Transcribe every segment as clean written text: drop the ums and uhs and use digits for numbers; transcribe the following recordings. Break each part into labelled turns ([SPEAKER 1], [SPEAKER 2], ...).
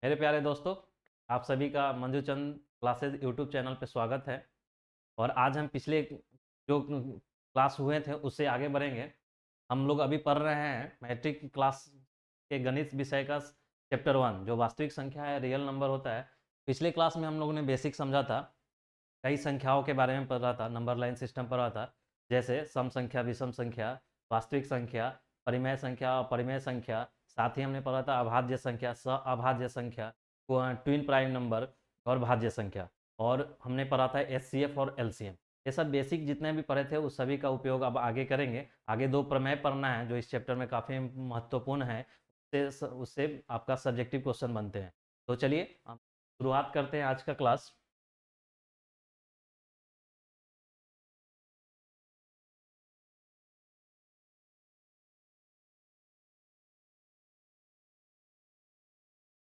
[SPEAKER 1] मेरे प्यारे दोस्तों, आप सभी का मंजू चंद क्लासेज यूट्यूब चैनल पे स्वागत है। और आज हम पिछले जो क्लास हुए थे उससे आगे बढ़ेंगे। हम लोग अभी पढ़ रहे हैं मैट्रिक क्लास के गणित विषय का चैप्टर 1, जो वास्तविक संख्या है, रियल नंबर होता है। पिछले क्लास में हम लोगों ने बेसिक समझा था, कई संख्याओं के बारे में पढ़ा था, नंबर लाइन सिस्टम पढ़ा था, जैसे सम संख्या, विषम संख्या, वास्तविक संख्या, परिमेय संख्या और परिमेय संख्या। साथ ही हमने पढ़ा था अभाज्य संख्या, अभाज्य संख्या, ट्विन प्राइम नंबर और भाज्य संख्या। और हमने पढ़ा था एचसीएफ और एलसीएम। ये सब बेसिक जितने भी पढ़े थे उस सभी का उपयोग अब आगे करेंगे। आगे दो प्रमेय पढ़ना है जो इस चैप्टर में काफ़ी महत्वपूर्ण है। उससे आपका सब्जेक्टिव क्वेश्चन बनते हैं। तो चलिए हम शुरुआत करते हैं आज का क्लास।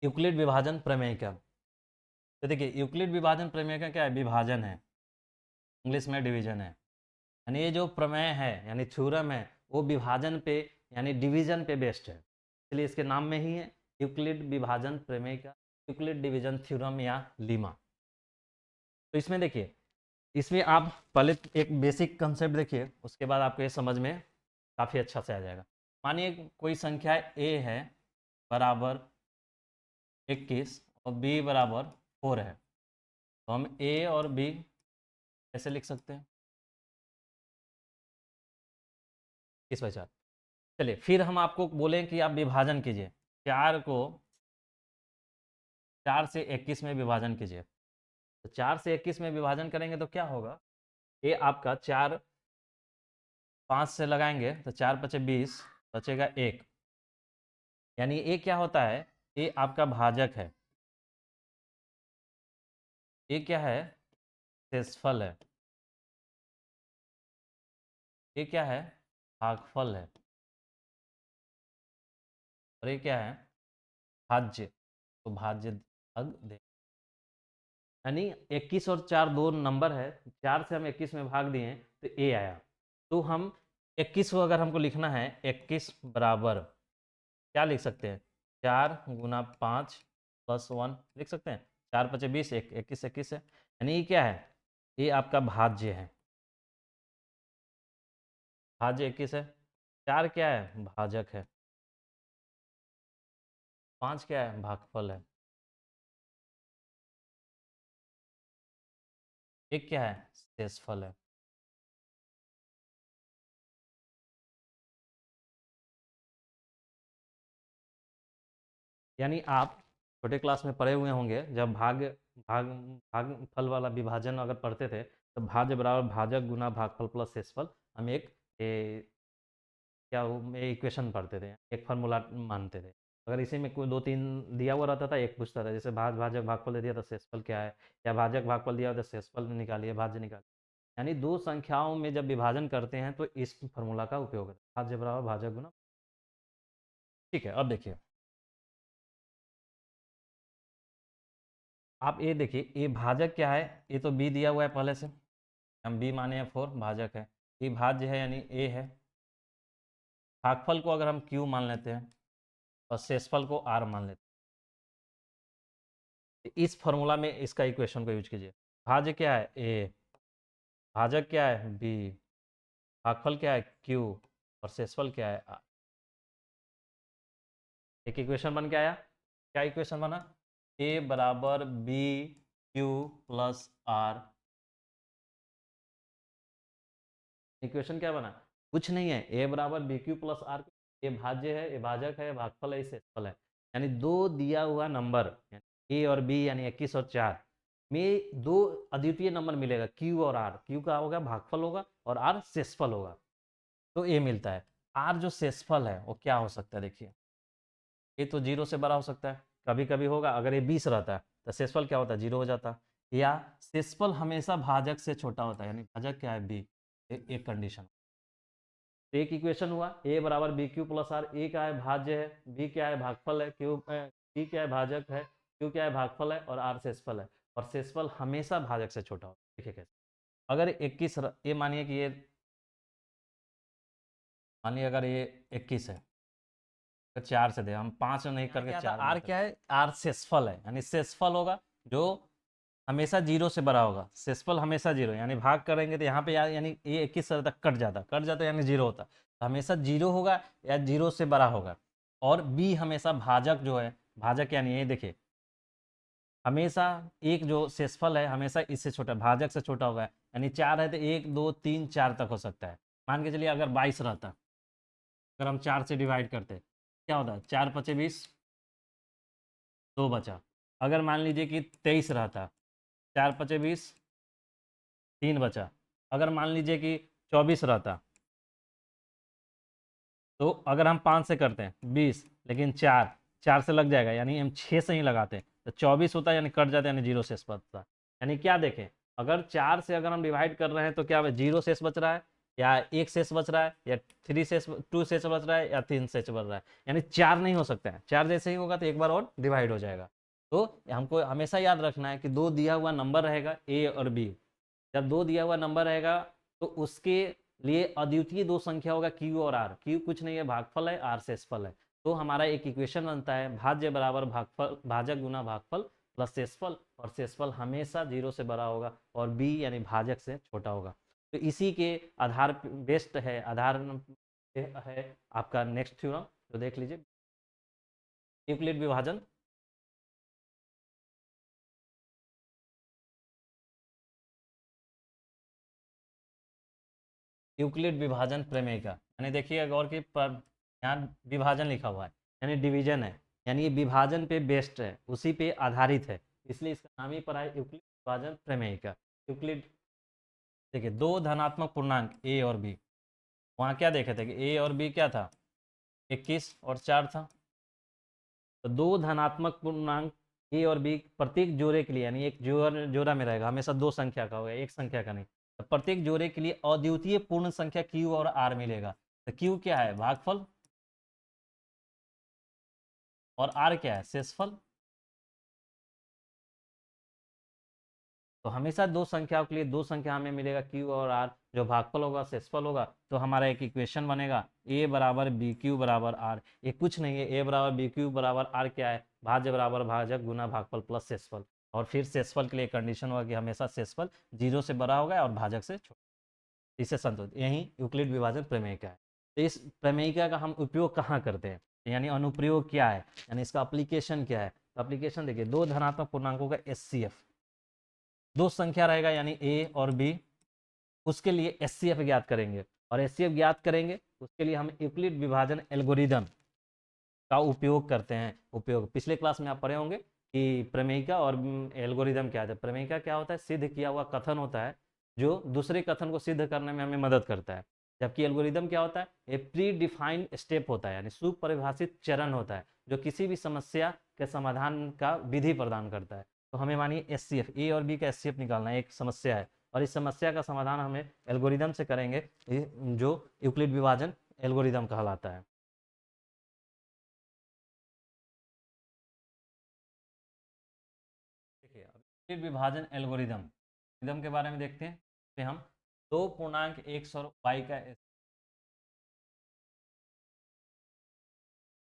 [SPEAKER 1] यूक्लिड विभाजन प्रमेय का, तो देखिए यूक्लिड विभाजन प्रमेय का क्या है, विभाजन है, इंग्लिश में डिवीजन है। यानी ये जो प्रमेय है यानी थ्योरम है वो विभाजन पे यानी डिवीजन पे बेस्ड है, इसलिए इसके नाम में ही है यूक्लिड विभाजन प्रमेय का, यूक्लिड डिवीजन थ्योरम या लीमा। तो इसमें देखिए, इसमें आप पहले एक बेसिक कंसेप्ट देखिए, उसके बाद आपको ये समझ में काफ़ी अच्छा से आ जाएगा। मानिए कोई संख्या ए है बराबर 21 और बी बराबर 4 है, तो हम ए और बी कैसे लिख सकते हैं, किस प्रकार। चलिए फिर हम आपको बोलें कि आप विभाजन कीजिए, 4 को 4 से 21 में विभाजन कीजिए। तो 4 से 21 में विभाजन करेंगे तो क्या होगा, ये आपका 4 5 से लगाएंगे तो 4 पचे 20, बचेगा 1। यानी ये क्या होता है, ये आपका भाजक है, ये क्या है, शेषफल है, ये क्या है, भागफल है, और ये क्या है, भाज्य। तो भाज्य भाग दे, यानी 21 और 4 दो नंबर है, 4 से हम 21 में भाग दिए तो ए आया। तो हम 21 को अगर हमको लिखना है, 21 बराबर क्या लिख सकते हैं, 4 × 5 + 1 लिख सकते हैं। 4 पचे 20, 21 21 है, यानी ये क्या है, ये आपका भाज्य है, भाज्य 21 है। 4 क्या है, भाजक है। 5 क्या है, भागफल है। एक क्या है, शेषफल है। यानी आप छोटे क्लास में पढ़े हुए होंगे, जब भाग भाग भाग फल वाला विभाजन अगर पढ़ते थे तो भाज्य बराबर भाजक गुना भागफल प्लस शेषफल, हम एक क्या वो इक्वेशन पढ़ते थे, एक फार्मूला मानते थे। अगर इसी में कोई दो तीन दिया हुआ रहता था, एक पूछता था, जैसे भाजक भागफल दे दिया तो शेषफल क्या है, या भाजक भागफल दिया तो शेषफल निकालिए, भाज्य निकालिए। यानी दो संख्याओं में जब विभाजन करते हैं तो इस फार्मूला का उपयोग होता है, भाज्य बराबर भाजक गुना। ठीक है, अब देखिए आप ये देखिए, ये भाजक क्या है, ये तो बी दिया हुआ है पहले से, हम बी माने हैं 4, भाजक है। ये भाज्य है यानी ए है। भागफल को अगर हम क्यू मान लेते हैं और शेषफल को आर मान लेते हैं, तो इस फॉर्मूला में इसका इक्वेशन को यूज कीजिए। भाज्य क्या है, ए, भाजक क्या है, बी, भागफल क्या है, क्यू, और शेषफल क्या है, आर। एक इक्वेशन बन के आया। क्या इक्वेशन बना, ए बराबर B Q plus R. Equation क्या बना, कुछ नहीं है, ए बराबर बी क्यू प्लस आर। ये भाज्य है, ये भाजक है, भागफल है, ये शेषफल है। यानी दो दिया हुआ नंबर ए और बी यानी 21 और 4 में दो अद्वितीय नंबर मिलेगा, क्यू और आर। क्यू का होगा भागफल होगा और आर शेषफल होगा, तो ए मिलता है। आर जो शेषफल है वो क्या हो सकता है, देखिए ये तो 0 से बड़ा हो सकता है, कभी कभी होगा। अगर ये 20 रहता है तो शेषफल क्या होता है, 0 हो जाता। या शेषफल हमेशा भाजक से छोटा होता है, यानी भाजक क्या है, बी। एक कंडीशन। एक इक्वेशन हुआ, ए बराबर बी क्यू प्लस आर। ए क्या है, भाज्य है, बी क्या है, भागफल है, क्यू बी क्या है, भाजक है, क्यू क्या है, भागफल है, और आर शेषफल है। और शेषफल हमेशा भाजक से छोटा होता है। देखिए कैसे, अगर 21 ये मानिए कि ये, मानिए अगर ये 21 है, तो 4 से दे, हम 5 नहीं करके
[SPEAKER 2] क्या था?
[SPEAKER 1] 4
[SPEAKER 2] आर क्या है? आर
[SPEAKER 1] शेषफल है, यानी शेषफल होगा जो हमेशा जीरो से बड़ा होगा। शेषफल हमेशा जीरो, यानी भाग करेंगे तो यहाँ पे यानी ये 21 से तक कट जाता यानी जीरो होता, तो हमेशा जीरो होगा या जीरो से बड़ा होगा। और बी हमेशा भाजक जो है, भाजक यानी ये देखिए हमेशा एक जो शेषफल है हमेशा इससे छोटा, भाजक से छोटा होगा, यानी 4 है तो 1 2 3 4 तक हो सकता है। मान के चलिए अगर 22 रहता, अगर हम 4 से डिवाइड करते क्या होता है, 4 पचे 20, 2 बचा। अगर मान लीजिए कि 23 रहता, 4 पचे 20, 3 बचा। अगर मान लीजिए कि 24 रहता, तो अगर हम 5 से करते हैं 20, लेकिन 4 से लग जाएगा, यानी हम 6 से ही लगाते हैं तो 24 होता है, यानी कट जाता है, यानी जीरो शेष बचता है। यानी क्या देखें, अगर 4 से अगर हम डिवाइड कर रहे हैं तो क्या जीरो शेष बच रहा है, या 1 शेष बच रहा है, या 2 शेष बच रहा है, या 3 शेष बच रहा है, यानी 4 नहीं हो सकता है। 4 जैसे ही होगा तो एक बार और डिवाइड हो जाएगा। तो हमको हमेशा याद रखना है कि 2 दिया हुआ नंबर रहेगा ए और बी, जब 2 दिया हुआ नंबर रहेगा तो उसके लिए अद्वितीय 2 संख्या होगा क्यू और आर। क्यू कुछ नहीं है, भागफल है, आर शेषफल है। तो हमारा एक इक्वेशन बनता है भाज्य बराबर भागफल, भाजक गुना भागफल प्लस शेषफल, और शेषफल हमेशा जीरो से बड़ा होगा और बी यानी भाजक से छोटा होगा। तो इसी के आधार बेस्ड है, आधार है आपका नेक्स्ट थ्योरम, तो देख लीजिए यूक्लिड विभाजन। यूक्लिड विभाजन प्रमेय का, यानी देखिए गौर की यहाँ विभाजन लिखा हुआ है, यानी डिवीजन है, यानी ये विभाजन पे बेस्ड है, उसी पे आधारित है, इसलिए इसका नाम ही पड़ा है यूक्लिड विभाजन प्रमेय का। यूक्लिड देखिए दो धनात्मक पूर्णांक ए और बी, वहाँ क्या देखे थे कि ए और बी क्या था, 21 और 4 था। तो दो धनात्मक पूर्णांक ए और बी प्रत्येक जोड़े के लिए, यानी एक जोड़ा में रहेगा, हमेशा दो संख्या का होगा, एक संख्या का नहीं। तो प्रत्येक जोड़े के लिए अद्वितीय पूर्ण संख्या क्यू और आर मिलेगा। तो क्यू क्या है, भागफल, और आर क्या है, शेषफल। तो हमेशा दो संख्याओं के लिए दो संख्या हमें मिलेगा क्यू और आर, जो भागफल होगा शेषफल होगा। तो हमारा एक इक्वेशन बनेगा ए बराबर बी क्यू बराबर आर। ये कुछ नहीं है, ए बराबर बी क्यू बराबर आर क्या है, भाज्य बराबर भाजक गुना भागफल प्लस शेषफल। और फिर शेषफल के लिए कंडीशन होगा कि हमेशा शेषफल जीरो से बड़ा होगा और भाजक से छोटा, इससे संतुलित। यही यूक्लिड विभाजन प्रमेय का है। तो इस प्रमेयिका का हम उपयोग कहाँ करते हैं, यानी अनुप्रयोग क्या है, यानी इसका एप्लीकेशन क्या है। तो एप्लीकेशन देखिए, दो धनात्मक पूर्णांकों का एचसीएफ, दो संख्या रहेगा यानी ए और बी, उसके लिए एचसीएफ ज्ञात करेंगे। और एचसीएफ ज्ञात करेंगे उसके लिए हम यूक्लिड विभाजन एल्गोरिदम का उपयोग करते हैं। उपयोग पिछले क्लास में आप पढ़े होंगे कि प्रमेयिका और एल्गोरिदम क्या है। प्रमेयिका क्या होता है, सिद्ध किया हुआ कथन होता है जो दूसरे कथन को सिद्ध करने में हमें मदद करता है। जबकि एल्गोरिदम क्या होता है, ये प्री डिफाइंड स्टेप होता है, यानी सुपरिभाषित चरण होता है जो किसी भी समस्या के समाधान का विधि प्रदान करता है। तो हमें मानिए एचसीएफ, ए और बी का एचसीएफ निकालना है, एक समस्या है, और इस समस्या का समाधान हमें एल्गोरिदम से करेंगे, जो यूक्लिड विभाजन एल्गोरिदम कहलाता है। देखिए अब यूक्लिड विभाजन एल्गोरिदम के बारे में देखते हैं। तो हम दो पूर्णांक एक्स और वाई का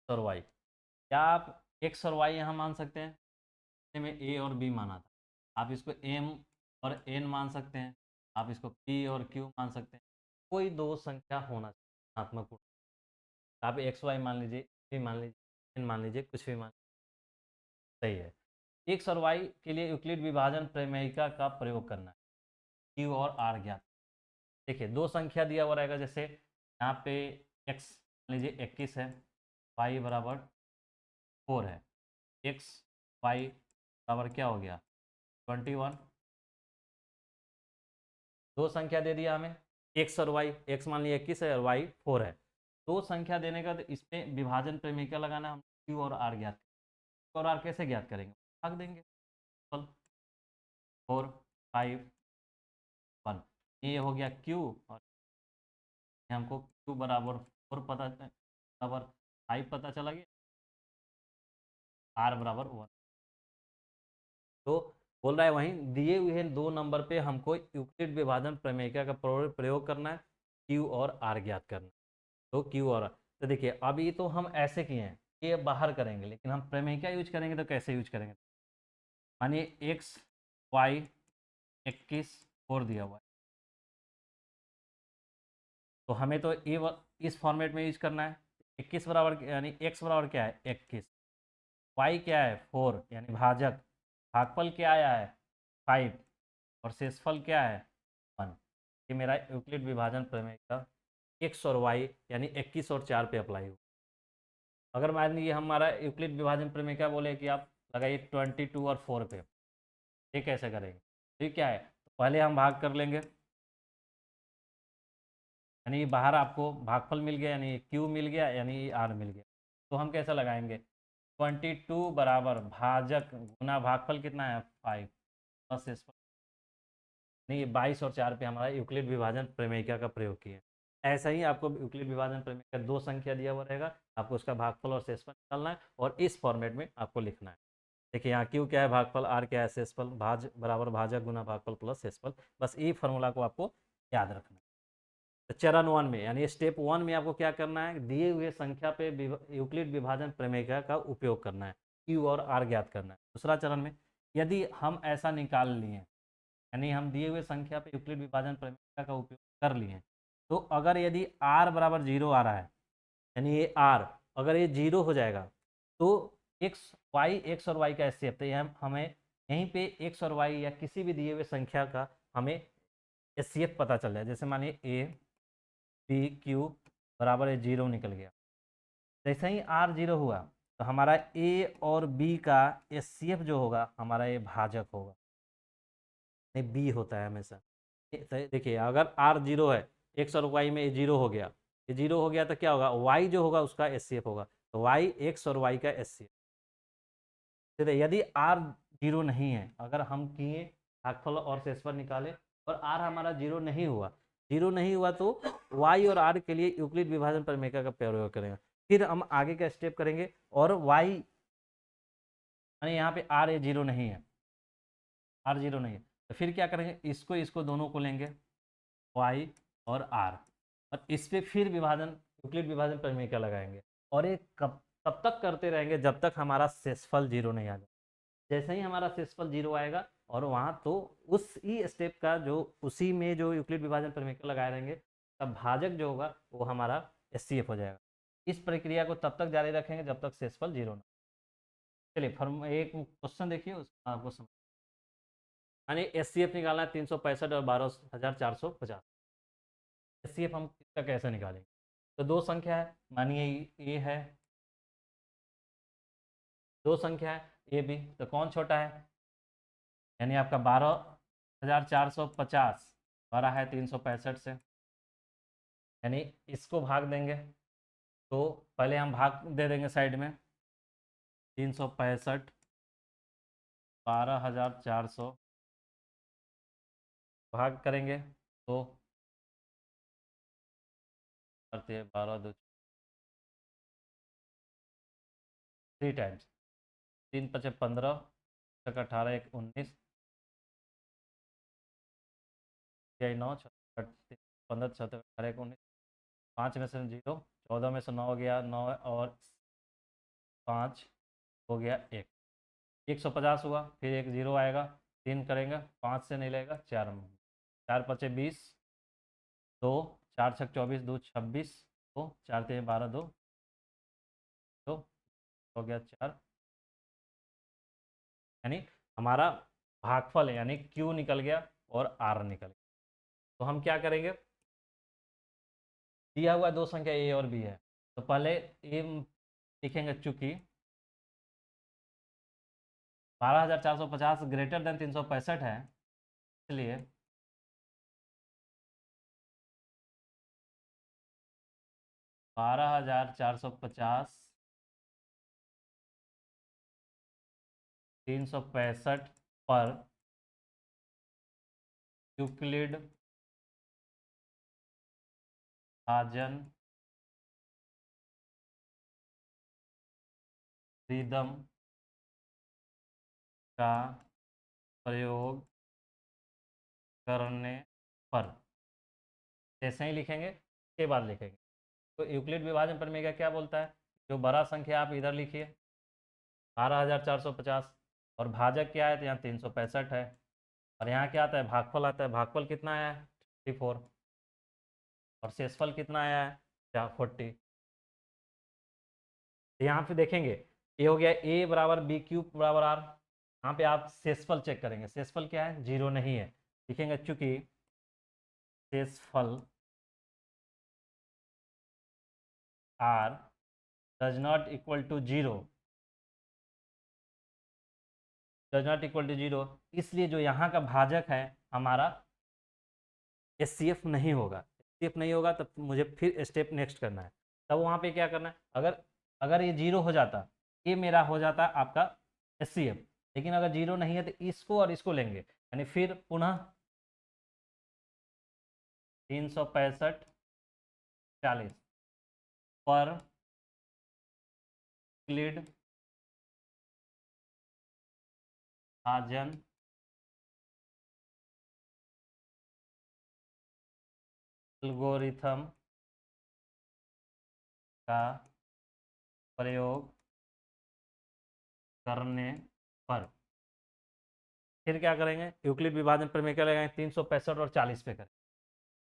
[SPEAKER 1] और वाई, क्या आप एक्स और वाई यहाँ मान सकते हैं, में ए और बी माना था, आप इसको एम और एन मान सकते हैं, आप इसको पी और क्यू मान सकते हैं। कोई दो संख्या होना चाहिए धनात्मक पूर्ण, आप एक्स वाई मान लीजिए, बी मान लीजिए, एन मान लीजिए, कुछ भी मान, सही है। एक्स और वाई के लिए यूक्लिड विभाजन प्रमेयिका का प्रयोग करना है, क्यू और आर ज्ञात। देखिए दो संख्या दिया हुआ रहेगा, जैसे यहाँ पे एक्स मान लीजिए 21 है, वाई बराबर 4 है, एक्स वाई बराबर क्या हो गया 21। दो संख्या दे दिया हमें, एक्स और वाई, एक्स मान लिया 21 है और वाई 4 है। दो संख्या देने का तो इसमें विभाजन प्रमेय लगाना, हम क्यू और आर ज्ञात, और आर कैसे ज्ञात करेंगे, भाग देंगे, 4 5 1, ये हो गया क्यू, और हमको क्यू बराबर 4 पता बराबर 5 पता चला गया, आर बराबर 1। तो बोल रहा है वहीं दिए हुए दो नंबर पे हमको यूक्लिड विभाजन प्रमेयिका का प्रयोग करना है, क्यू और आर ज्ञात करना है। तो क्यू और आर, तो देखिए अब ये तो हम ऐसे किए हैं, ये बाहर करेंगे, लेकिन हम प्रमेयिका यूज करेंगे तो कैसे यूज करेंगे? मानिए एक्स वाई 21 4 दिया हुआ है, तो हमें तो इस फॉर्मेट में यूज करना है। 21 बराबर यानी एक्स बराबर क्या है 21, वाई क्या है 4 यानी भाजक, भागफल क्या आया है 5 और शेषफल क्या है 1। ये मेरा यूक्लिड विभाजन प्रमेय का एक्स और वाई यानी 21 और 4 पे अप्लाई हो। अगर मान लीजिए हमारा यूक्लिड विभाजन प्रमेय क्या बोले कि आप लगाइए 22 और 4 पे, ये कैसे करेंगे? ठीक क्या है, तो पहले हम भाग कर लेंगे, यानी बाहर आपको भागफल मिल गया यानी क्यू मिल गया यानी आर मिल गया। तो हम कैसा लगाएंगे 22 बराबर भाजक गुना भागफल कितना है 5 प्लस शेषफल, नहीं 22 और 4 पे हमारा यूक्लिड विभाजन प्रमेयिका का प्रयोग किया। ऐसा ही आपको यूक्लिड विभाजन प्रमेयिका दो संख्या दिया हुआ रहेगा, आपको उसका भागफल और शेषफल निकालना है और इस फॉर्मेट में आपको लिखना है। देखिए यहाँ क्यू क्या है भागफल, आर क्या है शेषफल, भाज बराबर भाजक गुना भागफल प्लस शेषफल, बस ये फॉर्मूला को आपको याद रखना है। तो चरण 1 में यानी स्टेप 1 में आपको क्या करना है, दिए हुए संख्या पे यूक्लिड विभाजन प्रमेयिका का उपयोग करना है, क्यू और आर ज्ञात करना है। दूसरा चरण में यदि हम ऐसा निकाल लिए, यानी हम दिए हुए संख्या पे यूक्लिड विभाजन प्रमेयिका का उपयोग कर लिए, तो अगर यदि r बराबर 0 आ रहा है, यानी ये r अगर ये 0 हो जाएगा तो एक्स और वाई का एचसीएफ, तो हमें यहीं पे एक्स और वाई या किसी भी दिए हुए संख्या का हमें एचसीएफ पता चल जाए। जैसे मानिए ए बी क्यू बराबर है 0 निकल गया, जैसे ही आर 0 हुआ तो हमारा ए और बी का एचसीएफ जो होगा हमारा ये भाजक होगा, नहीं बी होता है हमेशा। देखिए अगर आर 0 है, एक्स और वाई में 0 हो गया, ये 0 हो गया तो क्या होगा वाई जो होगा उसका एचसीएफ होगा, तो वाई एक्स और वाई का एचसीएफ। यदि आर 0 नहीं है, अगर हम किए भागफल और शेषफल निकाले और आर हमारा 0 नहीं हुआ, 0 नहीं हुआ तो वाई और आर के लिए यूक्लिड विभाजन प्रमेय का प्रयोग करेंगे। फिर हम आगे का स्टेप करेंगे और वाई यानी यहाँ पे आर 0 नहीं है, आर 0 नहीं है, तो फिर क्या करेंगे इसको इसको दोनों को लेंगे वाई और आर, और इस पर फिर विभाजन यूक्लिड विभाजन प्रमेय का लगाएंगे और ये कब तब तक करते रहेंगे जब तक हमारा शेषफल 0 नहीं आ जाए। जैसे ही हमारा शेषफल 0 आएगा और वहाँ तो उस ही स्टेप का जो उसी में जो यूक्लिड विभाजन प्रमेय का लगाए रहेंगे, तब भाजक जो होगा वो हमारा एचसीएफ हो जाएगा। इस प्रक्रिया को तब तक जारी रखेंगे जब तक शेषफल 0 ना। चलिए फॉर्म एक क्वेश्चन देखिए उसका आपको समझ, यानी एचसीएफ निकालना है 365 और 12,450। एचसीएफ हम इसका कैसे निकालेंगे? तो दो संख्या है, मानिए ये है, दो संख्या है ए बी, तो कौन छोटा है, यानी आपका 12,450 बड़ा है 365 से, यानी इसको भाग देंगे, तो पहले हम भाग दे देंगे साइड में 365 12,400 भाग करेंगे तो करते हैं 12 दो 3 टाइम्स, 3 पचे 15 तक 18 1 19 9 15 छः 18 1 19, 5 में से 0, 14 में से 9 गया 9 और 5 हो गया 1, 150 हुआ, फिर एक 0 आएगा, 3 करेंगे 5 से नहीं लेगा 4 में, 4 पचे 20 2 4 छक 24 2 26 2 4 3 12 2 2 हो गया 4, यानी हमारा भागफल है यानी क्यू निकल गया और आर निकल गया। तो हम क्या करेंगे, दिया हुआ दो संख्या ए और बी है, तो पहले ए लिखेंगे, चूंकि 12,450 ग्रेटर देन 365 है, इसलिए 12,450 365 पर यूक्लिड भाजन रिदम का प्रयोग करने पर, जैसे ही लिखेंगे के बाद लिखेंगे। तो यूक्लिड विभाजन प्रमेय का क्या बोलता है, जो बड़ा संख्या आप इधर लिखिए 12,450, और भाजक क्या है तो यहाँ 365 है, और यहाँ क्या आता है भागफल आता है। भागफल कितना आया है 54, और शेषफल कितना आया है क्या 40। तो यहाँ पे देखेंगे ये हो गया a बराबर बी क्यूब बराबर आर। यहाँ पे आप शेषफल चेक करेंगे, शेषफल क्या है 0 नहीं है, लिखेंगे चूंकि शेषफल r does not equal to 0, does not equal to 0, इसलिए जो यहाँ का भाजक है हमारा एचसीएफ नहीं होगा। एचसीएफ नहीं होगा तब मुझे फिर स्टेप नेक्स्ट करना है। तब वहाँ पे क्या करना है, अगर अगर ये 0 हो जाता, ये मेरा हो जाता आपका एचसीएफ, लेकिन अगर 0 नहीं है तो इसको और इसको लेंगे, यानी फिर पुनः 365 40 पर यूक्लिड भाजन एल्गोरिथम का प्रयोग करने पर फिर क्या करेंगे, यूक्लिड विभाजन प्रमेय क्या लगाएंगे 365 और 40 पे करें।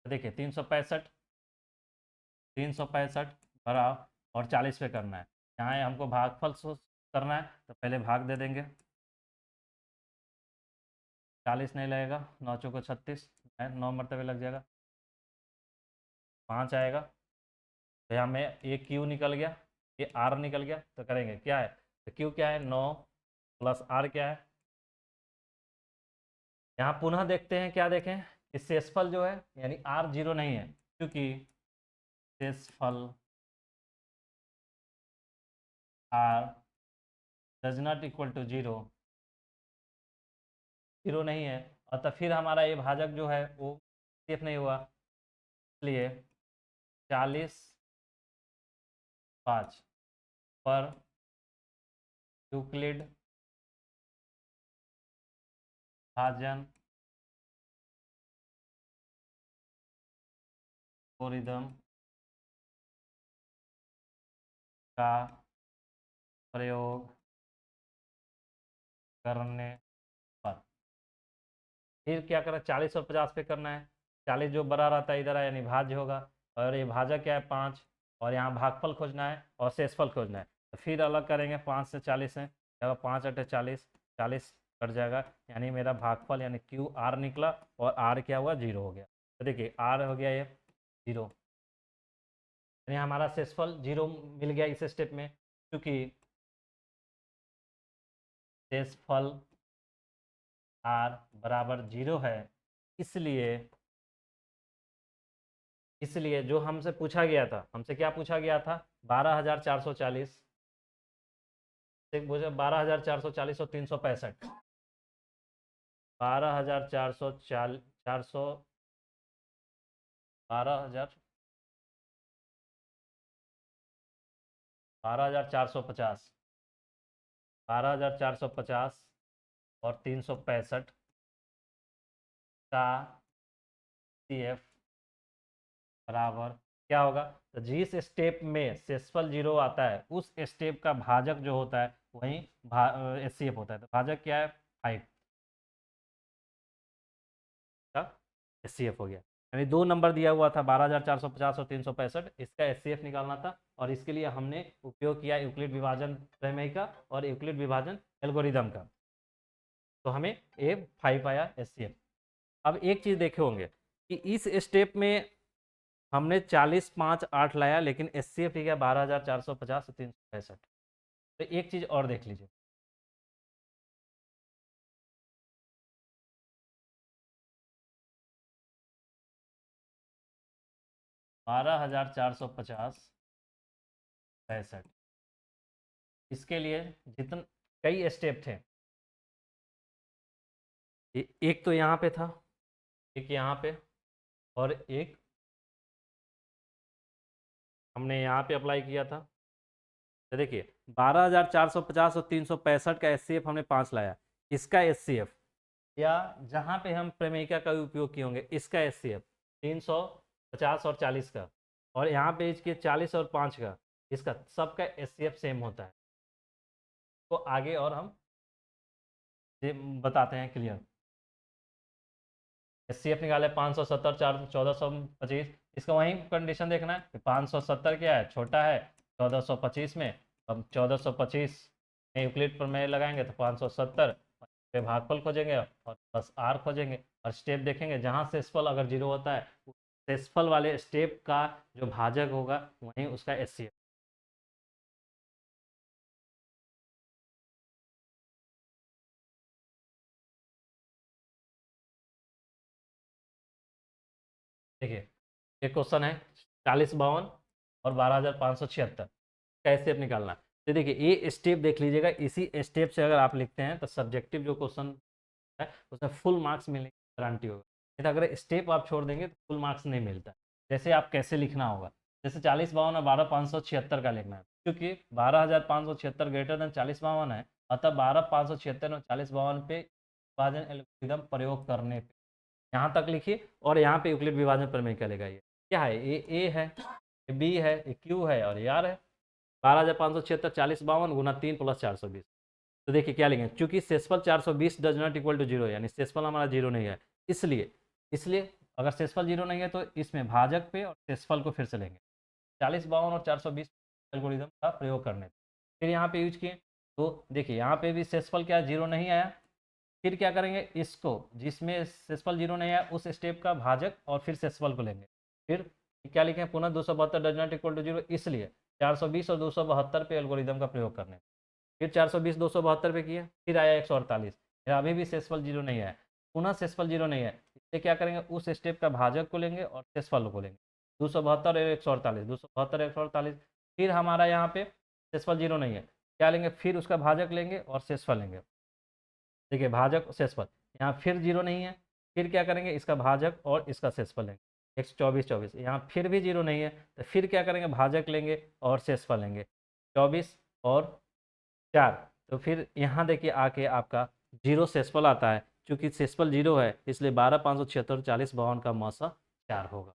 [SPEAKER 1] तो देखिए 365 बड़ा और 40 पे करना है। यहाँ हमको भागफल करना है तो पहले भाग दे देंगे, 40 नहीं लगेगा, 9 चौको 36, 9 मरतबे लग जाएगा, 5 आएगा। तो यहाँ में ये क्यू निकल गया, ये आर निकल गया, तो करेंगे क्या है, तो क्यू क्या है 9 प्लस आर क्या है। यहाँ पुनः देखते हैं, क्या देखें कि शेषफल जो है यानी आर 0 नहीं है, क्योंकि शेषफल r does not equal to 0, 0 नहीं है, और तो फिर हमारा ये भाजक जो है वो सेफ नहीं हुआ, इसलिए 40 5 पर यूक्लिड भाजन एल्गोरिथम का प्रयोग करने पर फिर क्या करना, 40 और 50 पे करना है। 40 जो बड़ा रहता है इधर है यानी भाज्य होगा, और ये भाजक क्या है 5, और यहाँ भागफल खोजना है और शेषफल खोजना है। तो फिर अलग करेंगे 5 से 40 है, 5 अटे 40, 40 कट जाएगा, यानी मेरा भागफल यानी क्यू आर निकला, और आर क्या हुआ 0 हो गया। तो देखिए आर हो गया ये 0, यानी हमारा शेषफल 0 मिल गया इस स्टेप में, क्योंकि शेषफल आर बराबर 0 है। इसलिए इसलिए जो हमसे पूछा गया था, हमसे क्या पूछा गया था 12,440, 12,440 और 365, 12,440 400 12,000 12,450 12,450 और 365 का CF बराबर क्या होगा, तो जिस स्टेप में शेषफल 0 आता है उस स्टेप का भाजक जो होता है वही HCF होता है। तो भाजक क्या है 5 का HCF हो गया, यानी 2 नंबर दिया हुआ था 12,450 और 365, इसका HCF निकालना था, और इसके लिए हमने उपयोग किया यूक्लिड विभाजन प्रमेय का और यूक्लिड विभाजन एल्गोरिदम का, तो हमें A5 आया HCF। अब एक चीज़ देखे होंगे कि इस स्टेप में हमने 40 5 8 लाया, लेकिन HCF ही गया 12,450 और 365। तो एक चीज़ और देख लीजिए, 12,450 65, इसके लिए जितने कई स्टेप थे, एक तो यहाँ पे था, एक यहाँ पे, और एक हमने यहाँ पे अप्लाई किया था। तो देखिए 12,450 और 365 का HCF हमने 5 लाया, इसका HCF या जहाँ पे हम प्रमेयिका का उपयोग किए होंगे इसका HCF 350 और 40 का, और यहाँ पे इसके 40 और 5 का, इसका सबका एचसीएफ सेम होता है। तो आगे और हम ये बताते हैं क्लियर। एचसीएफ निकाले 570 4 1425, इसका वही कंडीशन देखना है। 570 क्या है, छोटा है 1425 में। अब 1425 में यूक्लिड प्रमेय लगाएंगे तो 570 पे भागफल खोजेंगे और बस आर खोजेंगे और स्टेप देखेंगे। जहाँ सेसफल अगर जीरो होता है, सेसफल वाले स्टेप का जो भाजक होगा वहीं उसका एचसीएफ। देखिए एक क्वेश्चन है 4052 और 12,576 का स्टेप निकालना है। तो देखिए ये स्टेप देख लीजिएगा, इसी स्टेप से अगर आप लिखते हैं तो सब्जेक्टिव जो क्वेश्चन है उसमें फुल मार्क्स मिलने की गारंटी होगा। नहीं तो अगर स्टेप आप छोड़ देंगे तो फुल मार्क्स नहीं मिलता। जैसे आप कैसे लिखना होगा, जैसे 4052 और 12,576 का लिखना है, क्योंकि 12,576 ग्रेटर देन 4052 है, अतः 12,576 और 4052 पे विभाजन एल्गोरिथम प्रयोग करने पे यहाँ तक लिखिए। और यहाँ पे यूक्लिड विभाजन प्रमेय क्या लेगा, ये क्या है, ये ए है, ये बी है, ये क्यू है और ये आर है। 12,576 4052 गुना 3 प्लस 420। तो देखिए क्या लिखेंगे, चूंकि सेसफल 420 does not equal to zero, यानी सेसफल हमारा जीरो नहीं है, इसलिए इसलिए अगर सेसफल जीरो नहीं है तो इसमें भाजक पे और सेसफल को फिर से लेंगे 4052 और 420 एल्गोरिथम का प्रयोग करने पे। फिर यहाँ पे यूज किए तो देखिए यहाँ पे भी सेसफल क्या जीरो नहीं आया। फिर क्या करेंगे, इसको जिसमें सेसफल जीरो नहीं आया उस स्टेप का भाजक और फिर सेसफल को लेंगे। फिर क्या लिखें, पुनः 272 does not equal to zero, इसलिए 420 और 272 पे एल्गोरिथम का प्रयोग करने। फिर 420 272 पे किया, फिर आया 148, फिर अभी भी सेसफल जीरो नहीं आया, पुनः सेसफल जीरो नहीं है, इसलिए क्या करेंगे, उस स्टेप का भाजक को लेंगे और सेसफल को लेंगे। 272 और 148, 272 148, फिर हमारा यहाँ पे सेसफल जीरो नहीं है, क्या लेंगे, फिर उसका भाजक लेंगे और सेसफल लेंगे। देखिए भाजक सेसफल, यहाँ फिर जीरो नहीं है, फिर क्या करेंगे, इसका भाजक और इसका सेसफल लेंगे। 124 24, यहाँ फिर भी जीरो नहीं है, तो फिर क्या करेंगे, भाजक लेंगे और सेसफल लेंगे 24 और 4। तो फिर यहाँ देखिए आके आपका जीरो सेसफल आता है, चूंकि सेसफल जीरो है इसलिए 12,576 4052 का मौसा 4 होगा।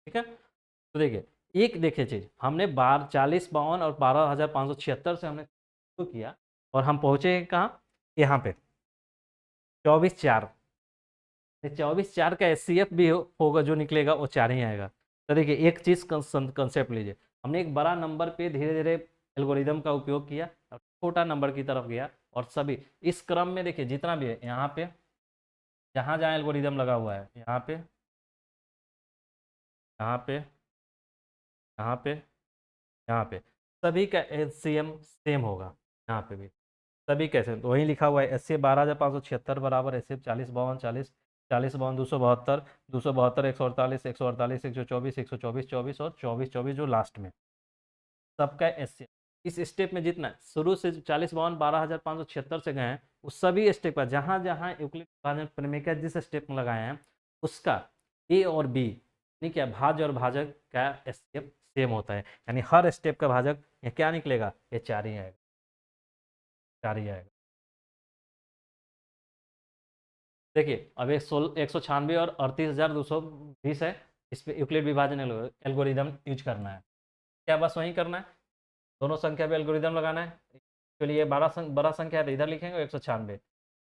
[SPEAKER 1] ठीक है, तो देखिए एक देखिए चीज, हमने 4052 और 12,576 से हमने शुरू किया और हम पहुंचे कहाँ, यहाँ पे 24 4। 24 4 का एचसीएफ भी होगा, जो निकलेगा वो 4 ही आएगा। तो देखिए एक चीज कंसेप्ट लीजिए, हमने एक बड़ा नंबर पे धीरे धीरे एल्गोरिदम का उपयोग किया और छोटा नंबर की तरफ गया, और सभी इस क्रम में देखिए जितना भी है यहाँ पे, जहाँ जहाँ एल्गोरिदम लगा हुआ है, यहाँ पे, यहाँ पे, यहाँ पे, यहाँ पे, सभी का एचसीएम सेम होगा। यहाँ पे भी सभी कैसे, तो वही लिखा हुआ है, एस सी 12,576 बराबर एस सी 4052 40 4052 272 272 148 148 124 124 24 और 24 24 जो लास्ट में सबका एस सी। इस स्टेप में जितना शुरू से 4052 12,576 से गए हैं, उस सभी स्टेप पर जहाँ जहाँ यूक्लिड विभाजन प्रमेय का जिस स्टेप में लगाए हैं उसका ए और बी यानी क्या, भाज्य और भाजक का स्टेप सेम होता है, यानी हर स्टेप का भाजक ये क्या निकलेगा, ये 4 ही आएगा, 4 ही आएगा। देखिए अब 196 और 38,220 है, इस पे यूक्लिड विभाजन एल्गोरिदम यूज करना है। क्या बस वही करना है, दोनों संख्या पे एल्गोरिदम लगाना है। तो ये बड़ा संख्या है तो इधर लिखेंगे 196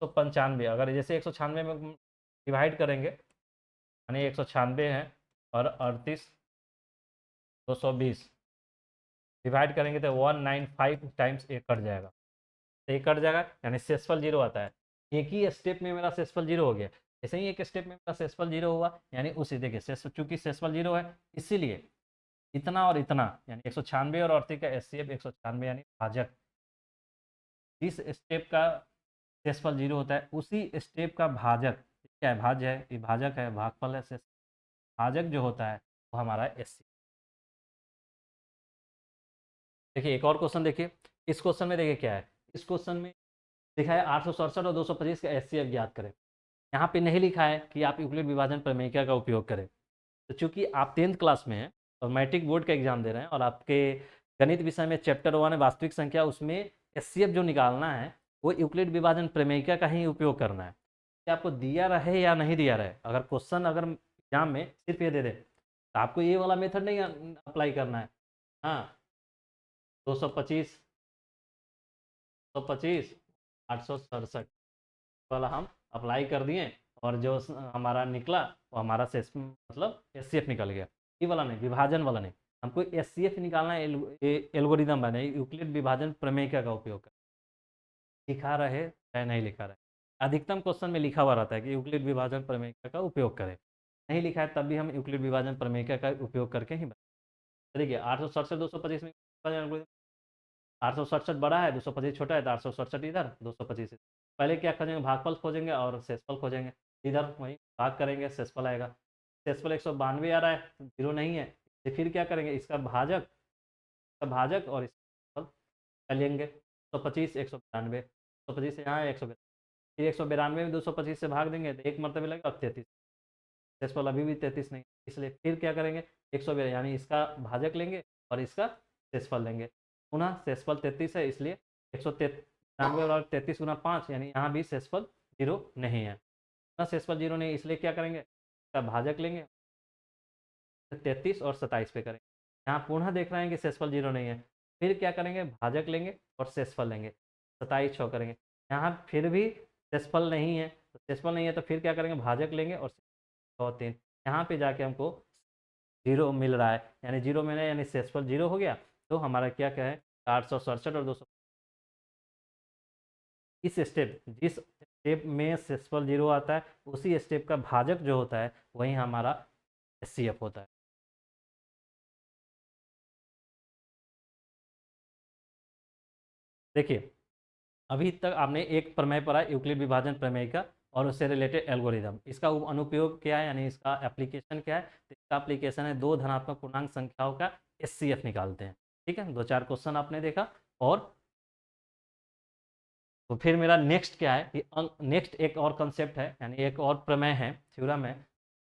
[SPEAKER 1] तो 95, अगर जैसे 196 में डिवाइड करेंगे यानी 196 है और 38,220 डिवाइड करेंगे तो 195 टाइम्स एक कट जाएगा, तो एक कट जाएगा यानी सेसफल जीरो आता है। एक ही स्टेप में मेरा सेसफल जीरो हो गया, ऐसे ही एक स्टेप में मेरा सेसफल जीरो हुआ, यानी उसी देखिए चूंकि सेसफल जीरो है इसीलिए इतना और इतना यानी 196 और 38 का एस सी एफ 196 यानी भाजक। जिस स्टेप का सेसफल जीरो होता है उसी स्टेप का भाजक क्या है, भाज्य है, ये भाजक है, भागफल है, भाजक जो होता है वो हमारा एस सी। देखिए एक और क्वेश्चन देखिए, इस क्वेश्चन में देखिए क्या है, इस क्वेश्चन में लिखा है 867 और 225 का एस सी एफ ज्ञात करें। यहाँ पे नहीं लिखा है कि आप यूक्लिड विभाजन प्रमेयिका का उपयोग करें। तो चूंकि आप 10th क्लास में हैं और मैट्रिक बोर्ड का एग्जाम दे रहे हैं और आपके गणित विषय में चैप्टर 1 है वास्तविक संख्या, उसमें एचसीएफ जो निकालना है वो यूक्लिड विभाजन प्रमेयिका का ही उपयोग करना है। क्या आपको दिया रहे या नहीं दिया रहे, अगर क्वेश्चन अगर एग्जाम में सिर्फ ये दे दे तो आपको ये वाला मेथड नहीं अप्लाई करना है, हाँ 225, 125, 867 वाला हम अप्लाई कर दिए, और जो हमारा निकला वो हमारा शेष मतलब एचसीएफ निकल गया। ये वाला नहीं, विभाजन वाला नहीं, हमको एचसीएफ निकालना है। एल्गोरिदम बने यूक्लिड विभाजन प्रमेय का उपयोग कर, लिखा रहे चाहे नहीं लिखा रहे। अधिकतम क्वेश्चन में लिखा हुआ रहता है कि यूक्लिड विभाजन प्रमेय का उपयोग करें, नहीं लिखा है तब भी हम यूक्लिड विभाजन प्रमेय का उपयोग करके ही देखिए 867 225 में 867 बड़ा है, 225 छोटा है, तो 867 इधर, 225 पहले क्या खोजेंगे, भागफल खोजेंगे और शेषफल खोजेंगे। इधर वही भाग करेंगे, शेषफल आएगा। शेषफल 192 आ रहा है, जीरो नहीं है, तो फिर क्या करेंगे, इसका भाजक और इसका कर लेंगे। 125 192, 125 से यहाँ है 192, फिर 192 में 225 से भाग देंगे तो एक मरतबे लगेगा, अब 33, शेषफल अभी भी 33 नहीं, इसलिए फिर क्या करेंगे, 192 यानी इसका भाजक लेंगे और इसका शेषफल लेंगे। पुनः शेषफल 33 है, इसलिए 193 और 33 गुना 5 यानी यहाँ भी शेषफल जीरो नहीं है। ना शेषफल जीरो नहीं, इसलिए क्या करेंगे, इसका भाजक लेंगे, 33 और 27 पे करेंगे। यहाँ पुनः देख रहे हैं कि शेषफल जीरो नहीं है, फिर क्या करेंगे, भाजक लेंगे और शेषफल लेंगे, 27 छः करेंगे। यहाँ फिर भी शेषफल नहीं है, तो शेषफल नहीं है तो फिर क्या करेंगे, भाजक लेंगे और 103, यहाँ पे जाके हमको जीरो मिल रहा है, यानी जीरो मिला यानी शेषफल जीरो हो गया। तो हमारा क्या क्या है, 867 और 200। इस स्टेप, जिस स्टेप में शेषफल जीरो आता है, उसी स्टेप का भाजक जो होता है वही हमारा एचसीएफ होता है। देखिए अभी तक आपने एक प्रमेय पढ़ा यूक्लिड विभाजन प्रमेय का और उससे रिलेटेड एल्गोरिदम, इसका अनुप्रयोग क्या है यानी इसका एप्लीकेशन क्या है, तो इसका एप्लीकेशन है दो धनात्मक पूर्णांक संख्याओं का एचसीएफ निकालते हैं। ठीक है, दो चार क्वेश्चन आपने देखा। और तो फिर मेरा नेक्स्ट क्या है कि नेक्स्ट एक और कंसेप्ट है, यानी एक और प्रमेय है, थ्योरम है,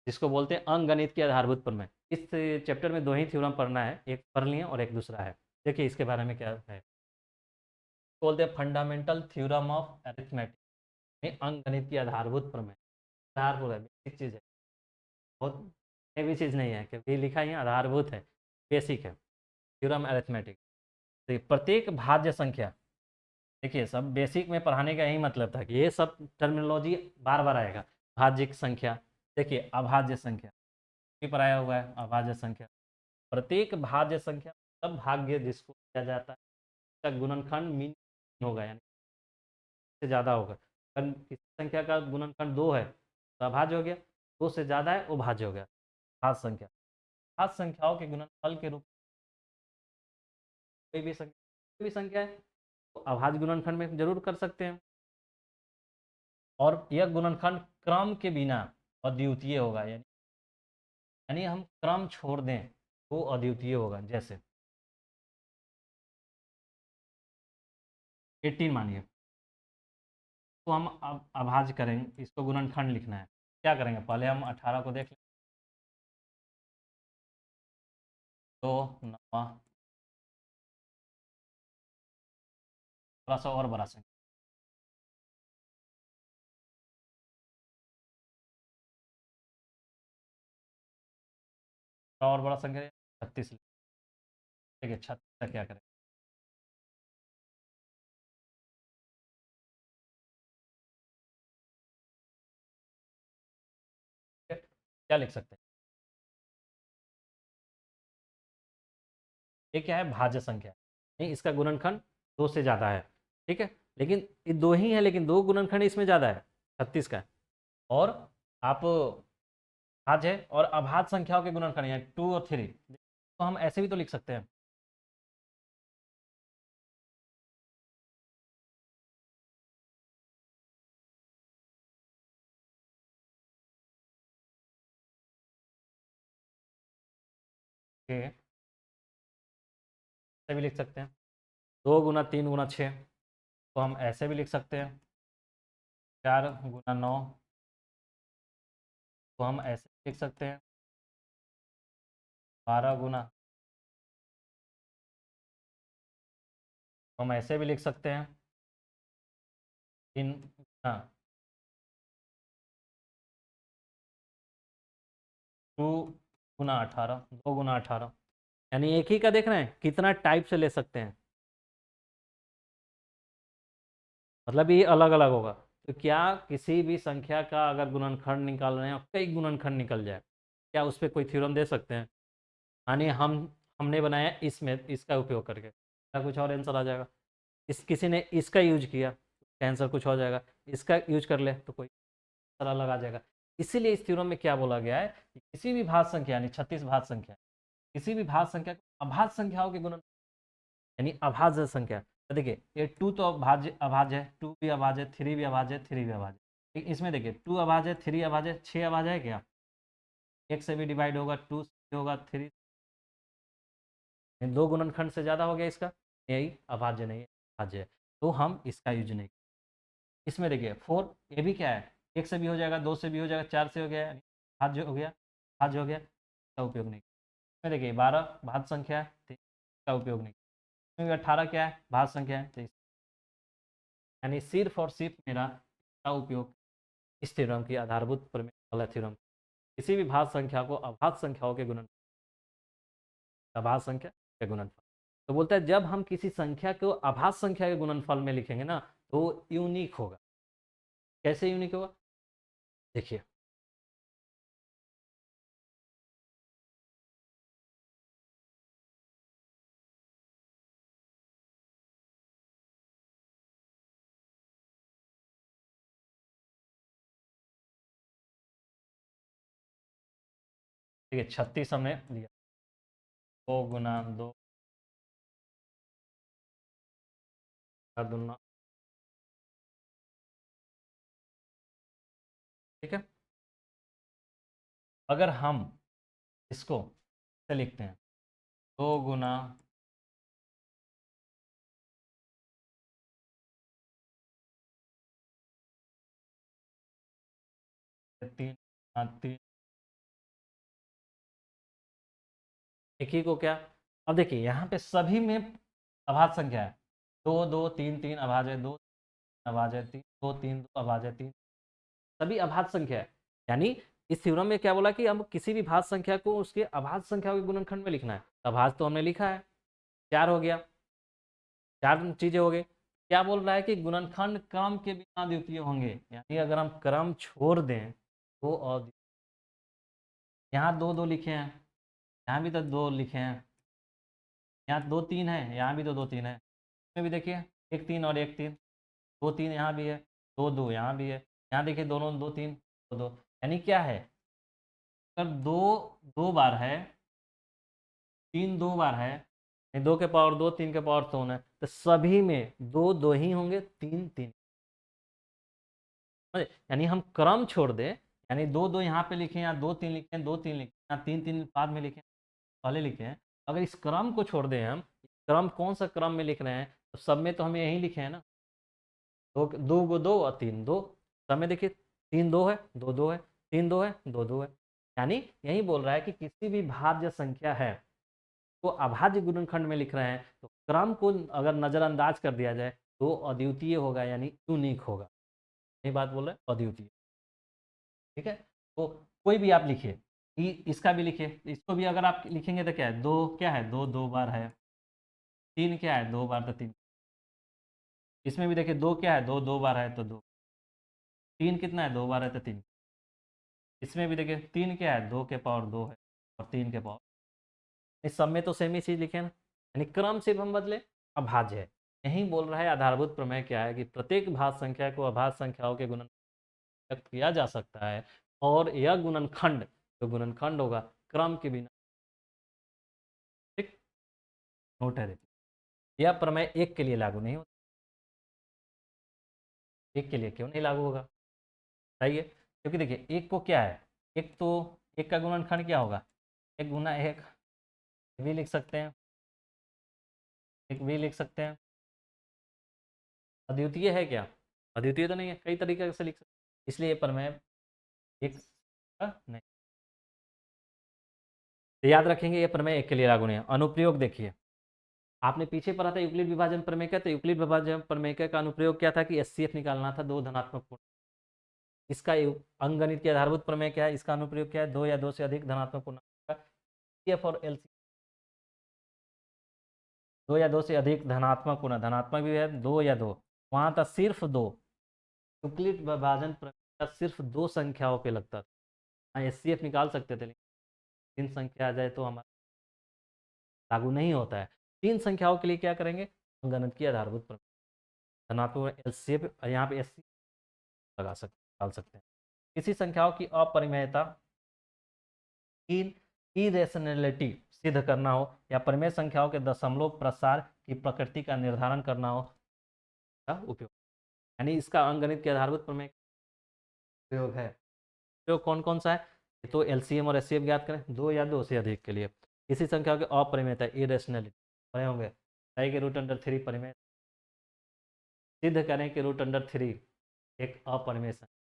[SPEAKER 1] जिसको बोलते हैं अंकगणित की आधारभूत प्रमेय। इस चैप्टर में दो ही थ्योरम पढ़ना है, एक पढ़ लिए और एक दूसरा है। देखिए इसके बारे में क्या है, बोलते हैं फंडामेंटल थ्योरम ऑफ अरिथमेटिक, अंकगणित की आधारभूत प्रमेय। आधारभूत है, बेसिक चीज़ है, बहुत हेवी चीज़ नहीं है, क्योंकि लिखा ही है आधारभूत है, बेसिक है, थ्योरम अरिथमेटिक। तो प्रत्येक भाज्य संख्या, देखिए सब बेसिक में पढ़ाने का यही मतलब था कि ये सब टर्मिनोलॉजी बार बार आएगा। भाज्यिक संख्या, देखिए अभाज्य संख्या भी पढ़ाया हुआ है, अभाज्य संख्या, प्रत्येक भाज्य संख्या तब भाग्य जिसको किया जाता है, इसका गुणनखंड मीन होगा, यानी से ज़्यादा होगा। अगर किसी संख्या का गुणनखंड दो है तो अभाज्य हो गया, दो से ज़्यादा है वो भाज्य हो गया। भाज्य संख्या, भाज्य संख्याओं के गुणनफल के रूप कोई भी संख्या है तो अभाज्य गुणनखंड में जरूर कर सकते हैं। और यह गुणनखंड क्रम के बिना अद्वितीय होगा, यानी हम क्रम छोड़ दें तो अद्वितीय होगा। जैसे 18 मानिए, तो हम अब अभाज्य करेंगे, इसको गुणनखंड लिखना है, क्या करेंगे, पहले हम 18 को देख लें, तो 9 थोड़ा सा और बड़ा संख्या, थोड़ा और बड़ा संख्या 36। देखिए 36 का क्या करें, क्या लिख सकते हैं, ये क्या है, भाज्य संख्या, नहीं इसका गुणनखंड दो से ज़्यादा है। ठीक है, लेकिन ये दो ही है, लेकिन दो गुणनखंड इसमें ज़्यादा है, 36 का। और आप भाज्य है और अभाज्य संख्याओं के गुणनखंड यानी 2 और 3, तो हम ऐसे भी तो लिख सकते हैं। ऐसे भी लिख सकते हैं, 2 गुना 3 गुना 6, तो हम ऐसे भी लिख सकते हैं, 4 गुना 9, तो हम ऐसे लिख सकते हैं, 12 गुना, तो हम ऐसे भी लिख सकते हैं, 3 गुना 2 गुना 18, 2 गुना 18, यानी एक ही का देख रहे हैं, कितना टाइप से ले सकते हैं, मतलब ये अलग अलग होगा। तो क्या किसी भी संख्या का अगर गुणनखंड निकाल रहे हैं और कई गुणनखंड निकल जाए, क्या उस पर कोई थ्योरम दे सकते हैं? यानी हमने बनाया इसमें इसका उपयोग करके, क्या कुछ और आंसर आ जाएगा। इस किसी ने इसका यूज किया, आंसर कुछ हो जाएगा। इसका यूज कर ले तो कोई आंसर अलग आ जाएगा। इसीलिए इस थ्योरम में क्या बोला गया है कि किसी भी भाज्य संख्या, यानी 36 भाज्य संख्या, किसी भी भाज्य संख्या को अभाज्य संख्याओं के गुणन, यानी अभाज्य संख्या। तो देखिए ये 2 तो अभाज्य है, 2 भी अभाज्य है, 3 भी अभाज्य है, 3 भी अभाज्य है। लेकिन इसमें देखिए 2 अभाज्य है, 3 अभाज्य है, 6 अभाज्य है क्या? एक से भी डिवाइड होगा, 2 से भी होगा, 3, दो गुणनखंड से ज़्यादा हो गया इसका, यही अभाज्य नहीं है, अभाज्य है। तो हम इसका यूज नहीं। इसमें देखिए 4, ये भी क्या है, एक से भी हो जाएगा, दो से भी हो जाएगा, 4 से हो गया, यानी भाज्य हो गया, भाज्य हो गया, इसका उपयोग नहीं। इसमें देखिए 12 भाज्य संख्या है, तो इसका उपयोग नहीं। इसमें भी 18 क्या है, भाज्य संख्या है, तो यानी सिर्फ और सिर्फ मेरा इसका उपयोग इस थ्योरम की आधारभूत प्रमेय वाला थ्योरम, किसी भी भाज्य संख्या को अभाज्य संख्याओं के गुणन, अभाज्य संख्या के गुणनफल। तो बोलता है जब हम किसी संख्या को अभाज्य संख्या के गुणनफल में लिखेंगे ना, तो यूनिक होगा। कैसे यूनिक होगा, देखिए देखिए 36 हमने लिया, 2 × 2 का दुना, ठीक है। अगर हम इसको से लिखते हैं, 2 × 3 × 3, एक ही को क्या, अब देखिए यहाँ पे सभी में अभाज्य संख्या है, 2 2 3 3 अभाज्य है, 2 अभाज्य है, 3 2 3 2 अभाज्य है, 3 सभी अभाज्य संख्या है। यानी इस थ्योरम में क्या बोला कि हम किसी भी भाज्य संख्या को उसके अभाज्य संख्या के गुणनखंड में लिखना है। अभाज्य तो हमने लिखा है, 4 हो गया, 4 चीजें हो गई। क्या बोल रहा है कि गुणनखंड क्रम के बिना अद्वितीय होंगे, यानी अगर हम क्रम छोड़ दें तो यहाँ 2 2 लिखे हैं, यहाँ भी तो 2 लिखे हैं, यहाँ 2 3 है, यहाँ भी तो 2 3 है, इसमें भी देखिए 1 3 और 1 3, 2 3 यहाँ भी है, 2 2 यहाँ भी है, यहाँ देखिए दोनों 2 3 2 2, यानी क्या है, अगर 2 2 बार है, 3 2 बार है, 2 के पावर 2, 3 के पावर 3 है, तो सभी में 2 2 ही होंगे, 3 3। यानी हम क्रम छोड़ दें, यानी 2 2 यहाँ पे लिखे, यहाँ 2 3 लिखे, 2 3 लिखे, यहाँ 3 3 बाद में लिखे, पहले लिखे हैं। अगर इस क्रम को छोड़ दें हम, क्रम कौन सा क्रम में लिख रहे हैं, तो सब में तो हमें यही लिखे हैं ना, 2 2 और 3 2, सब में देखिए 3 2 है, 2 2 है, 3 2 है, 2 2 है। यानी यही बोल रहा है कि किसी भी भाज्य संख्या है को अभाज्य गुणनखंड में लिख रहे हैं, तो क्रम को अगर नज़रअंदाज कर दिया जाए तो अद्वितीय होगा, यानी यूनिक होगा। यही बात बोल रहे हैं, अद्वितीय, ठीक है। तो कोई भी आप लिखिए, इसका भी लिखिए, इसको भी अगर आप लिखेंगे तो क्या है, 2 क्या है, 2 2 बार है, 3 क्या है, 2 बार, तो 3, इसमें भी देखिए 2 क्या है, 2 2 बार है तो 2, 3 कितना है, 2 बार है तो 3, इसमें भी देखिए 3 क्या है, 2 के पावर 2 है और 3 के पावर, इस सब में तो सेम ही चीज़ लिखे ना, यानी क्रम सिर्फ हम बदले, अभाज्य है। यही बोल रहा है आधारभूत प्रमेय क्या है, कि प्रत्येक भाज्य संख्या को अभाज्य संख्याओं के गुणन व्यक्त किया जा सकता है, और यह गुणनखंड जो गुणनखंड होगा क्रम के बिना, ठीक, नोट है देखिए। यह प्रमेय एक के लिए लागू नहीं होता, एक के लिए क्यों नहीं लागू होगा, बताइए। क्योंकि देखिए एक को क्या है, एक तो एक का गुणनखंड क्या होगा, 1 × 1 भी लिख सकते हैं, एक भी लिख सकते हैं। अद्वितीय है क्या, अद्वितीय तो नहीं है, कई तरीके से लिख सकते हैं, इसलिए ये प्रमेय एक नहीं, तो याद रखेंगे ये प्रमेय एक के लिए लागू नहीं है। अनुप्रयोग देखिए, आपने पीछे पढ़ा था यूक्लिड विभाजन प्रमेय का, तो यूक्लिड विभाजन प्रमेय का अनुप्रयोग क्या था कि एचसीएफ निकालना था, 2 धनात्मक पूर्ण। इसका अंकगणित की आधारभूत प्रमेय क्या है, इसका अनुप्रयोग क्या है, 2 या 2 से अधिक धनात्मक पूर्णांक का एफ और एलसीएम 2 या 2 से अधिक धनात्मक पूर्ण, धनात्मक भी है 2 या 2, वहाँ था सिर्फ 2। यूक्लिड विभाजन प्रमेय सिर्फ 2 संख्याओं पे लगता था। हाँ, एचसीएफ निकाल सकते थे, लेकिन 3 संख्या आ जाए तो हमारा लागू नहीं होता है। 3 संख्याओं के लिए क्या करेंगे, अंकगणित की आधारभूत प्रमेय, धनात्मक एलसीएफ, यहाँ पे एस लगा सकते, डाल सकते हैं। किसी संख्याओं की अपरिमेयता की इरेशनैलिटी सिद्ध करना हो या परिमेय संख्याओं के दशमलव प्रसार की प्रकृति का निर्धारण करना हो का उपयोग, यानी इसका अंकगणित के आधारभूत प्रमेय उपयोग है। उपयोग कौन कौन सा है, तो एलसीएम और एचसीएफ ज्ञात करें 2 या 2 से अधिक के लिए। किसी संख्या के अपरिमेयता इरेशनैलिटी पढ़े होंगे, के रूट अंडर 3 परिमेय सिद्ध करें कि रूट अंडर 3 एक अपरिमेय संख्या,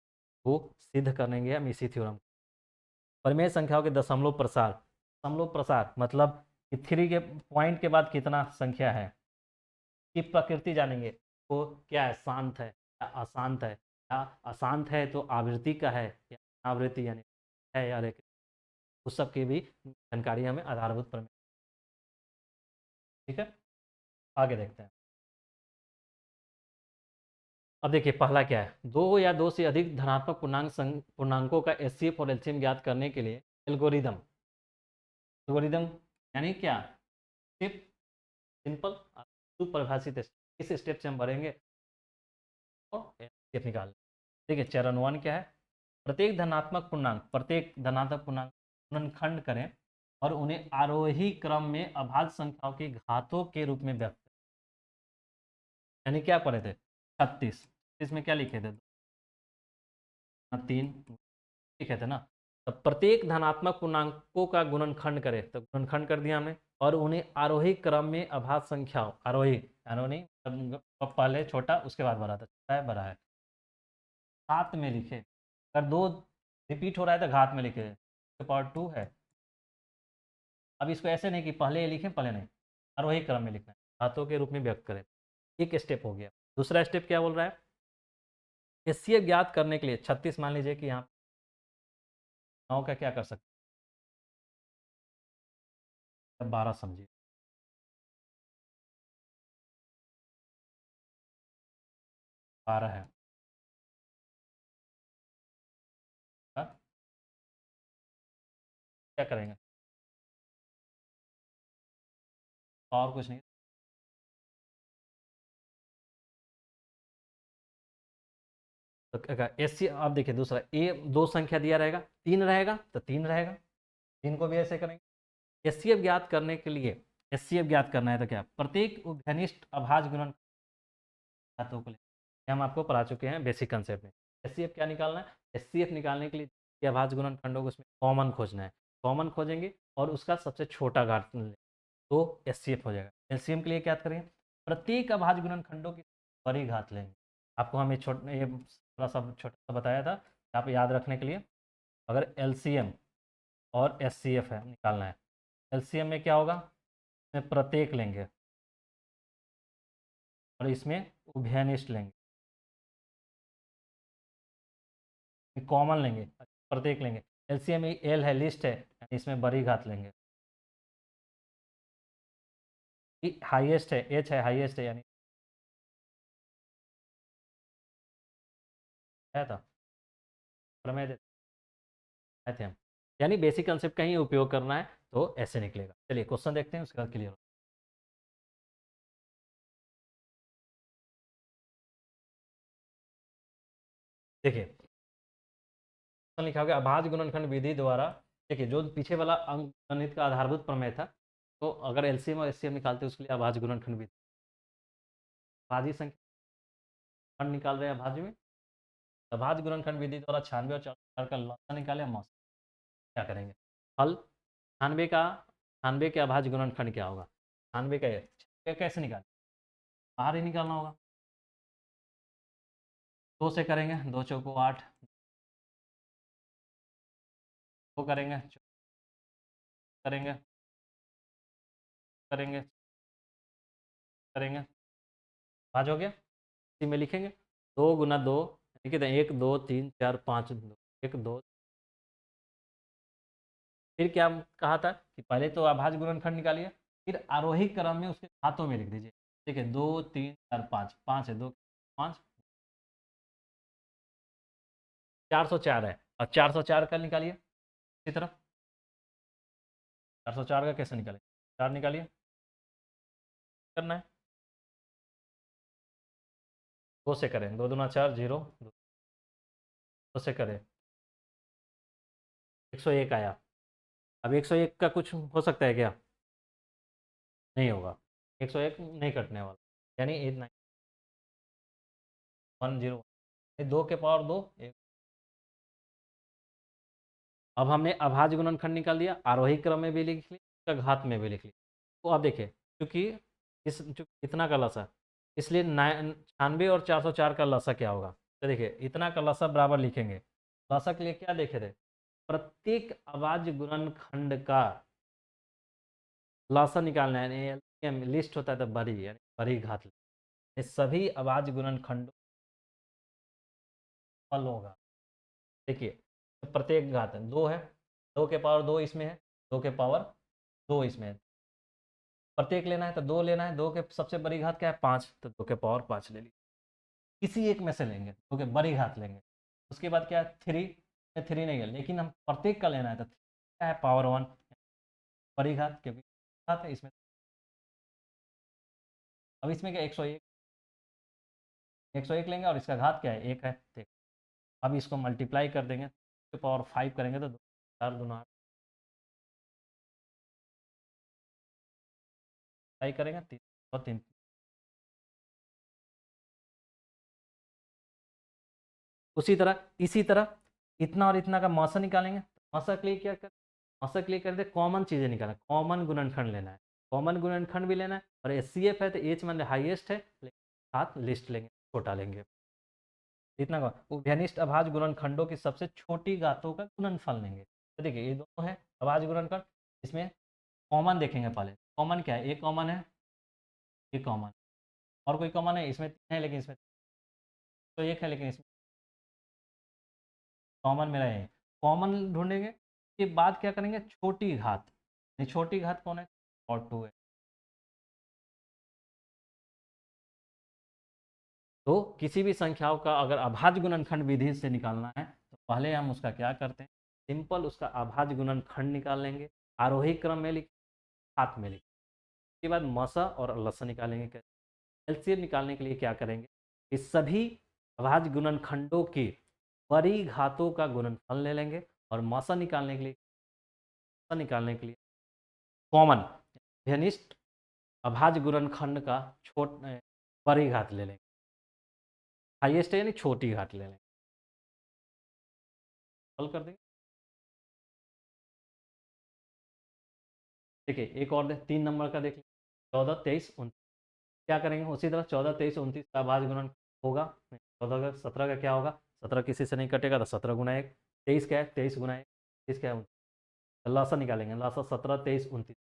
[SPEAKER 1] वो सिद्ध करेंगे हम इसी थ्योरम। परिमेय संख्याओं के दशमलव प्रसार मतलब कि 3 के पॉइंट के बाद कितना संख्या है, की प्रकृति जानेंगे, वो क्या है, शांत है या अशांत है, या अशांत है तो आवृत्ति का है या आवृत्ति यानी है या रेखिक, उस सब की भी जानकारी हमें आधारभूत प्रमेय। ठीक है, आगे देखते हैं। अब देखिए पहला क्या है, 2 या 2 से अधिक धनात्मक पूर्णांकों का एचसीएफ और एलसीएम ज्ञात करने के लिए एल्गोरिदम, एल्गोरिदम यानी क्या, स्टेप, सिंपल सुपरिभाषित इस स्टेप से हम भरेंगे और एचसीएफ निकाल। देखिए चरण 1 क्या है, प्रत्येक धनात्मक पूर्णांक गुणनखंड करें और उन्हें आरोही क्रम में अभाज्य संख्याओं की घातों के रूप में व्यक्त करें। यानी क्या पढ़े थे, 36, इसमें क्या लिखे थे, 3 लिखे थे ना। तो प्रत्येक धनात्मक पूर्णांकों का गुणनखंड करें, तो गुणनखंड कर दिया हमने, और उन्हें आरोही क्रम में अभाज्य संख्याओं, आरोही आरोही पहले छोटा उसके बाद बड़ा था, छोटा है बड़ा है, घात में लिखे। अगर 2 रिपीट हो रहा है तो घात में लिखे, तो पावर 2 है। अब इसको ऐसे नहीं कि पहले ये लिखें पहले नहीं, आरोही क्रम में लिखना है, घातों के रूप में व्यक्त करें। एक स्टेप हो गया। दूसरा स्टेप क्या बोल रहा है, एचसीएफ ज्ञात करने के लिए 36 मान लीजिए कि यहाँ 9 का क्या कर सकते हैं, 12 समझिए, 12 है। हाँ? क्या करेंगे, और कुछ नहीं। तो एस सी, आप देखिए दूसरा ए 2 संख्या दिया रहेगा, 3 रहेगा तो 3 रहेगा, 3 को भी ऐसे करेंगे। एचसीएफ ज्ञात करने के लिए, एचसीएफ ज्ञात करना है तो क्या, प्रत्येक घनिष्ठ अभाज्य गुणन घातों को ले, हम आपको पढ़ा चुके हैं बेसिक कंसेप्ट में। एचसीएफ क्या निकालना है, एचसीएफ निकालने के लिए अभाज्य गुणनखंडों को उसमें कॉमन खोजना है, कॉमन खोजेंगे और उसका सबसे छोटा घात लें तो एचसीएफ हो जाएगा। एलसीएम के लिए क्या करेंगे, प्रत्येक अभाज्य गुणनखंडों की बड़ी घात लेंगे। आपको हम ये थोड़ा सा छोटा सा बताया था, आप याद रखने के लिए। अगर एलसीएम और एचसीएफ है निकालना है, एलसीएम में क्या होगा, इसमें प्रत्येक लेंगे और इसमें उभयनिष्ठ लेंगे, कॉमन लेंगे, प्रत्येक लेंगे। एलसीएम एल है, लिस्ट है, इसमें बड़ी घात लेंगे। हाईएस्ट है, एच है, हाईएस्ट है, यानी है था प्रमेय देते थे हम, यानी बेसिक कंसेप्ट का ही उपयोग करना है तो ऐसे निकलेगा। चलिए क्वेश्चन देखते हैं, उसके बाद क्लियर। देखिए लिखा होगा अभाज्य गुणनखंड विधि द्वारा, देखिए जो पीछे वाला अंक गणित का आधारभूत प्रमेय था, तो अगर एलसीएम और एचसीएम निकालते उसके लिए अभाज्य गुणनखंड विधि, अभाज्य संख्या खंड निकाल रहे हैं अभाज्य में, अभाज्य गुणनखंड विधि द्वारा 96 और 4 का लॉसा निकाले हम। क्या करेंगे, हल 96 के अभाज्य गुणनखंड क्या होगा, 96 का कैसे निकालें, बाहर ही निकालना होगा। 2 से करेंगे, 2 चौको 8, 2 करेंगे, करेंगे, करेंगे, करेंगे, भाज हो गया। इसी में लिखेंगे 2 गुना 2, कितने 1 2 3 4 5, 2 1 2। फिर क्या कहा था कि पहले तो अभाज्य गुणनखंड निकालिए, फिर आरोही क्रम में उसके घातों में लिख दीजिए। ठीक है, 2 3 4 5, 5 है, 2 5, 404 है। और 404 का निकालिए इसी तरफ। 404 का कैसे निकालें? 4 निकालिए, करना है 2 से करें, 2 दूना 4, 0, 2 से करें 101 आया। अब 101 का कुछ हो सकता है क्या? नहीं होगा, 101 नहीं कटने वाला, यानी 101, 2 के पावर 2 1। अब हमने अभाज्य गुणनखंड निकाल दिया, आरोही क्रम में भी लिख लिया, उसका घात में भी लिख लिया। तो अब देखिए, क्योंकि इतना का लसा, इसलिए 96 और 404 का लसा क्या होगा? तो देखिए, इतना का लसा बराबर लिखेंगे। लसा के लिए क्या देखे थे? प्रत्येक अभाज्य गुणनखंड का लसा निकालना है, यानी लिस्ट होता है तो बड़ी, यानी बड़ी घात। ये सभी अभाज्य गुणनखंडों फल होगा। देखिए, तो प्रत्येक घात 2 है, 2 के पावर 2 इसमें है, 2 के पावर 2 इसमें है। प्रत्येक लेना है तो 2 लेना है, 2 के सबसे बड़ी घात क्या है? 5, तो 2 के पावर 5 ले ली। किसी एक में से लेंगे, 2 के बड़ी घात लेंगे। उसके बाद क्या है? 3, 3 नहीं है, लेकिन हम प्रत्येक का लेना है तो क्या है? पावर 1 बड़ी घात, क्योंकि घात है इसमें। अब इसमें क्या? 101, 101 लेंगे और इसका घात क्या है? 1 है। ठीक, अब इसको मल्टीप्लाई कर देंगे, पावर 5 करेंगे तो 4 दूना 8 करेंगे, 3 और 3। उसी तरह इसी तरह इतना और इतना का मौसा निकालेंगे। मौसा के लिए क्या कर, मौसा के लिए करते कॉमन चीज़ें निकालें, कॉमन गुणनखंड लेना है, कॉमन गुणनखंड भी लेना है। और एस है तो एच मान हाइएस्ट है, लेकिन साथ लिस्ट लेंगे, छोटा लेंगे। इतना का उभयनिष्ठ अभाज्य गुणनखंडों की सबसे छोटी घातों का गुणनफल लेंगे। तो देखिए, ये दोनों है अभाज्य गुणनखंड, इसमें कॉमन देखेंगे पहले। कॉमन क्या है? एक कॉमन है, ये कॉमन, और कोई कॉमन है? इसमें 3 है, लेकिन इसमें तो 1 है, लेकिन इसमें कॉमन मेरा है। कॉमन ढूंढेंगे के बाद क्या करेंगे? छोटी घात, ये छोटी घात कौन है? और 2 है। तो किसी भी संख्याओं का अगर अभाज्य गुणनखंड विधि से निकालना है तो पहले हम उसका क्या करते हैं? सिंपल उसका अभाज्य गुणनखंड निकाल लेंगे, आरोही क्रम में लिख, साथ में लिख। उसके बाद मसा और लसा निकालेंगे। कैसे? एलसीएम निकालने के लिए क्या करेंगे? इस सभी अभाज्य गुणनखंडों की बड़ी घातों का गुणनफल ले लेंगे, और मसा निकालने के लिए कॉमन घनिष्ठ अभाज्य गुणनखंड का बड़ी घात ले लेंगे, हाईएस्ट है यानी छोटी घात ले लेंगे, हल कर देंगे। देखिए, एक और 3 नंबर का देख लीजिए, 14 23 29। क्या करेंगे? उसी तरह 14 23 29 का अभाज्य गुणन होगा। 14 का 17 का क्या होगा? 17 किसी से नहीं कटेगा तो 17 गुना 1। 23 क्या है? 23 गुना 1। 23 क्या है? 29। लासा निकालेंगे, लासा 17 23 29।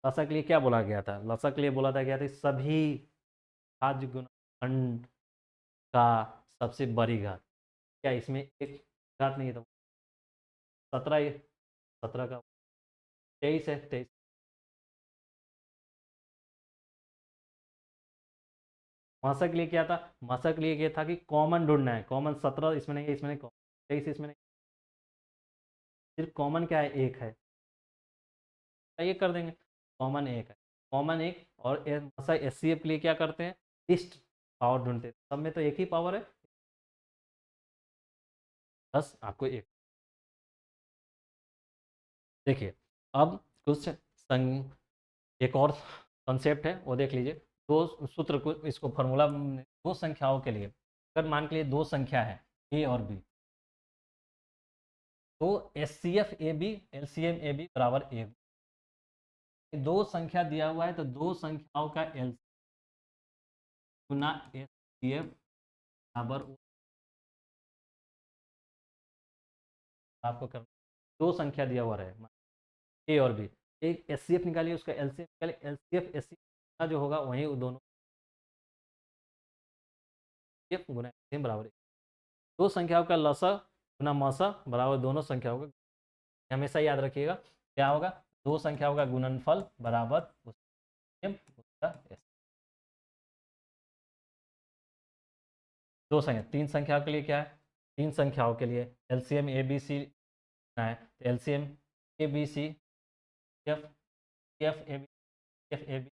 [SPEAKER 1] लासा के लिए क्या बोला गया था? लासा के लिए बोला था गया था सभी अभाज्य गुणनखंड का सबसे बड़ी घात। क्या इसमें एक घात नहीं है? तो 17, 17 का 23 है, 23। मासा के लिए क्या था? मासा के लिए क्या था कि कॉमन ढूंढना है। कॉमन 17 इसमें नहीं है, इसमें नहीं, 23 इसमें नहीं, सिर्फ कॉमन क्या है? एक है, तो ये कर देंगे। कॉमन एक है, कॉमन एक। और मासा एस के लिए क्या करते हैं? लिस्ट पावर ढूंढते हैं, सब में तो एक ही पावर है, 10 आपको एक। देखिए, अब कुछ एक और कॉन्सेप्ट है वो देख लीजिए। दो सूत्र को, इसको फॉर्मूला, दो संख्याओं के लिए अगर मान के लिए दो संख्या है ए और बी, तो S C F A B LCM A B बराबर ए। दो संख्या दिया हुआ है तो दो संख्याओं का एल गुना एस सी एफ बराबर आपको करना। दो संख्या दिया हुआ रहे ए और बी, एक एस सी एफ निकालिए, उसका एल सी एफ निकालिए। L C F S C का जो होगा वही दोनों एफ गुना एलसीएम बराबर ए। दो संख्याओं का लसा गुना मसा बराबर दोनों संख्याओं का, हमेशा याद रखिएगा क्या होगा? दो संख्याओं का गुणनफल बराबर उसका एस। दो संख्या, तीन संख्याओं के लिए क्या है, तीन संख्याओं के लिए एलसीएम ए बी सी है, तो LCM A B C F F A B F A B.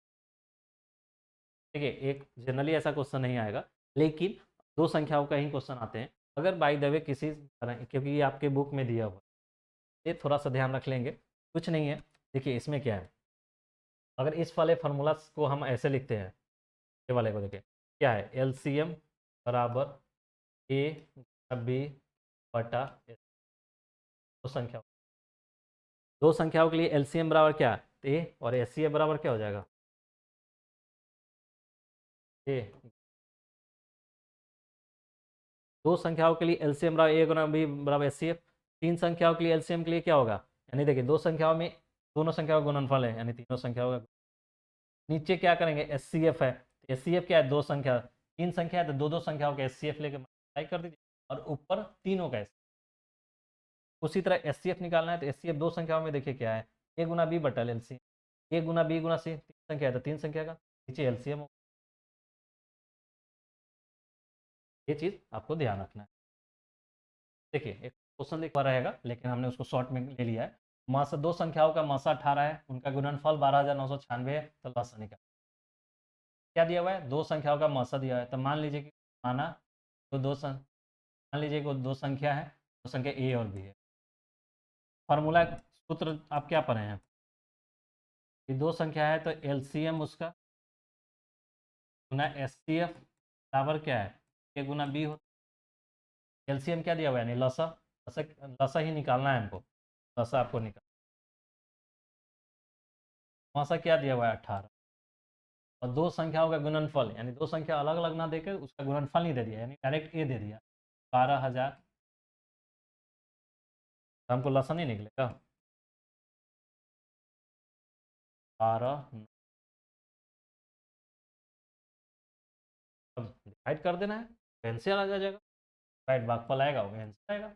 [SPEAKER 1] देखिए एक जनरली ऐसा क्वेश्चन नहीं आएगा, लेकिन दो संख्याओं का ही क्वेश्चन आते हैं अगर बाय द वे किसी तरह, क्योंकि ये आपके बुक में दिया हुआ है, ये थोड़ा सा ध्यान रख लेंगे, कुछ नहीं है। देखिए इसमें क्या है, अगर इस वाले फार्मूला को हम ऐसे लिखते हैं, ये वाले को देखिए क्या है, एलसीएम बराबर ए बी बटा एस। दो संख्याओं, दो संख्याओं के लिए एलसीएम बराबर क्या है, ए, और एस सी बराबर क्या हो जाएगा, ए। दो संख्याओं के लिए एलसीएम बराबर ए गुना बी बराबर एस सी एफ। तीन संख्याओं के लिए एलसीएम के लिए क्या होगा, यानी देखिए दो संख्याओं में दोनों संख्याओं का गुणनफल है, यानी तीनों संख्याओं का। नीचे क्या करेंगे, एस सी एफ है, एस सी एफ क्या है, दो संख्या, तीन संख्या है तो दो दो संख्याओं का एस सी एफ लेके मल्टीप्लाई कर दीजिए, और ऊपर तीनों का एस। उसी तरह एस सी एफ निकालना है तो एस सी एफ दो संख्याओं में देखिए क्या है, ए गुना बी बटा एल सी, ए गुना बी गुना सी, तीन संख्या है तो तीन संख्या का नीचे एलसीएम हो। ये चीज़ आपको ध्यान रखना है। देखिए एक क्वेश्चन लिखा रहेगा, लेकिन हमने उसको शॉर्ट में ले लिया है। मासा, दो संख्याओं का मासा 18 है, उनका गुणनफल 12,996 है, तो लासा निकाल। क्या दिया हुआ है, दो संख्याओं का मासा दिया है, तो मान लीजिए कि माना तो मान लीजिए कि दो संख्या है, दो संख्या ए और बी है। फार्मूला सूत्र आप क्या पढ़े हैं, कि दो संख्या है तो एलसीएम उसका गुना एस सी एफ बराबर क्या है, ए गुना बी हो। एलसीएम क्या दिया हुआ है, यानी लसा, लसा, लसा ही निकालना है हमको, लसा आपको निकाल। मासा क्या दिया हुआ है 18, और दो संख्याओं का गुणनफल, यानी दो संख्या अलग अलग ना देकर उसका गुणनफल नहीं दे दिया, यानी डायरेक्ट ए दे दिया 12,000। हमको लसा नहीं निकलेगा, 12, अब डिवाइड कर देना है, आंसर आ जाएगा, डिवाइड भागफल आएगा वो आंसर आएगा।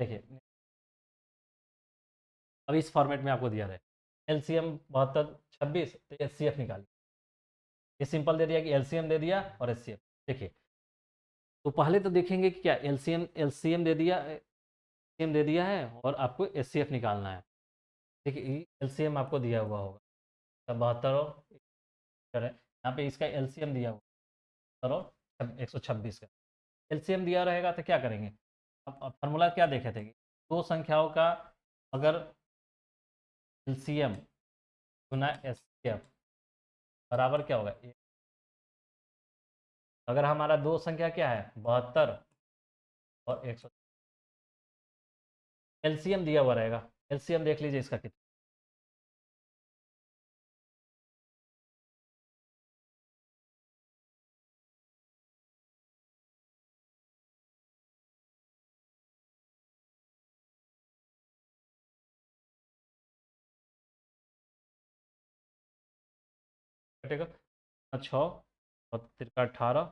[SPEAKER 1] देखिए अब इस फॉर्मेट में आपको दिया है एलसीएम 72 26, तो एचसीएफ निकालिए। ये सिंपल दे दिया कि एलसीएम दे दिया और एचसीएफ। देखिए तो पहले तो देखेंगे कि क्या एलसीएम, एलसीएम दे दिया, एलसीएम दे दिया है और आपको एचसीएफ निकालना है। देखिए एलसीएम आपको दिया हुआ होगा, 72 है, यहाँ पे इसका एलसीएम दिया हुआ करो 126 का, एलसीएम दिया रहेगा तो क्या करेंगे, अब फार्मूला क्या देखे थे कि दो संख्याओं का अगर एलसीएम गुना एचसीएफ बराबर क्या होगा, अगर हमारा दो संख्या क्या है 72 और 100, एलसीएम दिया हुआ रहेगा, एलसीएम देख लीजिए इसका कितना, कटेगा 6 और तिरका 18,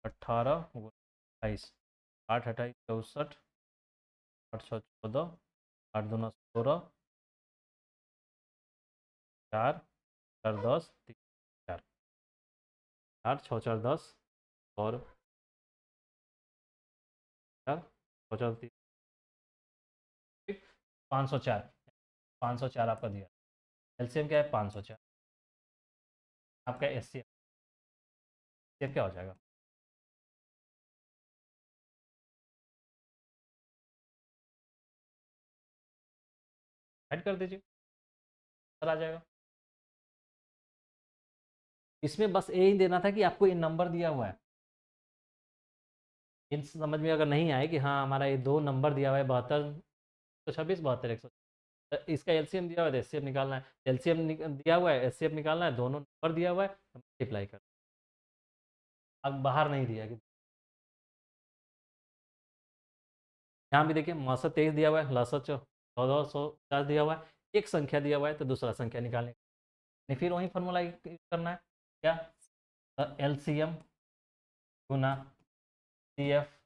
[SPEAKER 1] 18 28, 8 28 64, 8 6 14, 8 2 16, 4 4 10 3 4, 8 6 4 10 और 4 6 4 3, 504, 504 आपका दिया, एलसीएम क्या है 504, आपका एचसीएफ क्या हो जाएगा, ऐड कर दीजिए, सर आ जाएगा। इसमें बस यही देना था कि आपको ये नंबर दिया हुआ है, इन समझ में अगर नहीं आए कि हाँ हमारा ये दो नंबर दिया हुआ है 72 तो 26 72 100, इसका एलसीएम दिया हुआ है, एचसीएफ निकालना है, एलसीएम दिया हुआ है, एचसीएफ निकालना है, दोनों नंबर दिया हुआ है, मल्टीप्लाई कर, अब बाहर नहीं दिया कि, यहाँ भी देखिए मौसत 23 दिया हुआ है, लसत 1450 दिया हुआ है, एक संख्या दिया हुआ है तो दूसरा संख्या निकालने, नहीं फिर वही फॉर्मूला करना है, क्या एलसीएम गुना सी एफ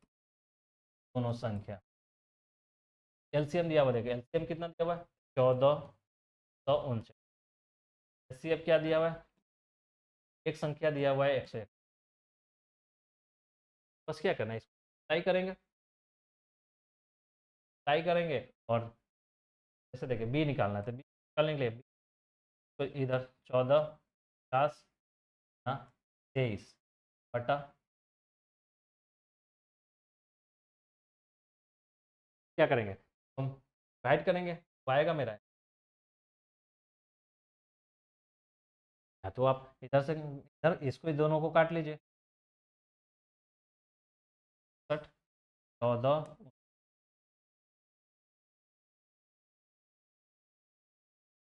[SPEAKER 1] दोनों संख्या, एलसीएम दिया हुआ, देखिए एलसीएम कितना दिया हुआ है 14 149। एचसीएफ क्या दिया हुआ है? एक संख्या दिया हुआ है 101। बस क्या करना है, इसको ट्राई करेंगे, ट्राई करेंगे। और जैसे देखिए बी निकालना है तो बी निकालने के लिए तो इधर 14 50 23 बटा क्या करेंगे, हम डिवाइड करेंगे तो आएगा मेरा। या तो आप इधर से इधर इसको दोनों को काट लीजिए। 14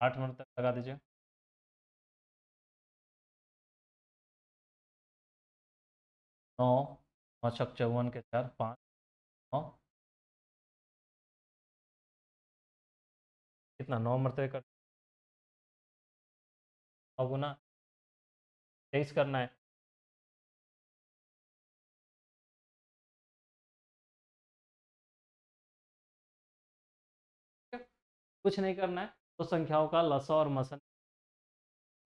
[SPEAKER 1] 8 मिनट तक लगा दीजिए। 9 9 छक 54 के 4 5 9 कितना 9 मरतबे कर और गुना 23 करना है। कुछ नहीं करना है, दो संख्याओं का लसा और मसन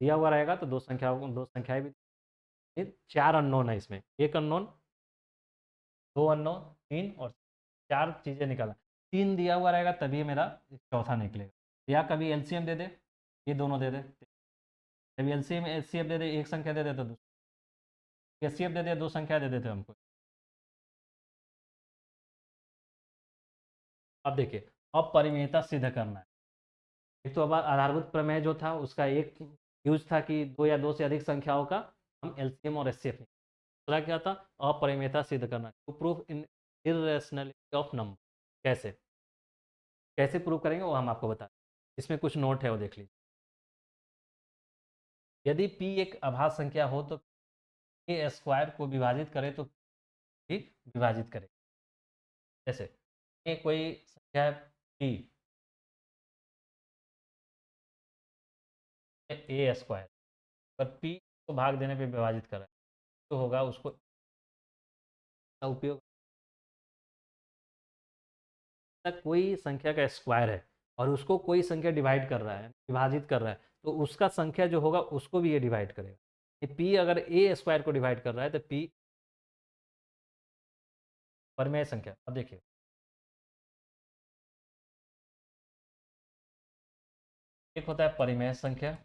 [SPEAKER 1] दिया हुआ रहेगा तो दो संख्याओं को दो संख्याएं भी। ये चार अननोन है इसमें, एक अननोन, दो अननोन, तीन और चार चीज़ें निकाला। तीन दिया हुआ रहेगा तभी मेरा चौथा निकलेगा। या कभी एलसीएम दे दे, ये दोनों दे दे। कभी एलसीएम एचसीएफ दे दे, एक संख्या दे दे तो दूसरी एचसीएफ दे दे, दो संख्या दे देते हमको। अब देखिए, अब परिमेयता सिद्ध करना है। एक तो अब आधारभूत प्रमेय जो था उसका एक यूज था कि दो या दो से अधिक संख्याओं का हम एलसीएम और एचसीएफ। दूसरा क्या था, अपरिमेयता सिद्ध करना, to prove in irrationality of number. कैसे कैसे प्रूव करेंगे वो हम आपको बता, इसमें कुछ नोट है वो देख लीजिए। यदि p एक अभाज्य संख्या हो तो ए स्क्वायर को विभाजित करे तो भी विभाजित करे। जैसे ए कोई संख्या है p, ए स्क्वायर, पर p को भाग देने पे विभाजित कर रहा है तो होगा उसको का उपयोग। कोई संख्या का स्क्वायर है और उसको कोई संख्या डिवाइड कर रहा है, विभाजित कर रहा है, तो उसका संख्या जो होगा उसको भी ये डिवाइड करेगा। ये p अगर ए स्क्वायर को डिवाइड कर रहा है तो p परिमेय संख्या। अब देखिए, एक होता है परिमेय संख्या,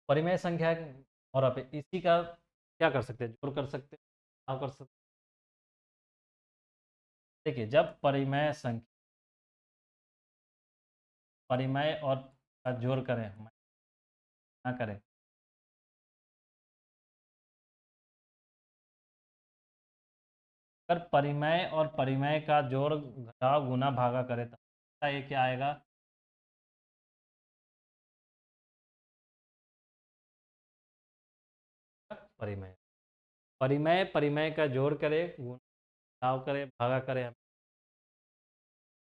[SPEAKER 1] परिमेय संख्या। और आप इसी का क्या कर सकते हैं, जोड़ कर सकते हैं, आप कर सकते। देखिए जब परिमेय संख्या परिमेय और का जोड़ करें ना करें, अगर परिमेय और परिमेय का जोड़ घटाव गुना भागा करे तो ये क्या आएगा, परिमेय। परिमेय परिमेय का जोड़ करे घटाव करे भागा करे।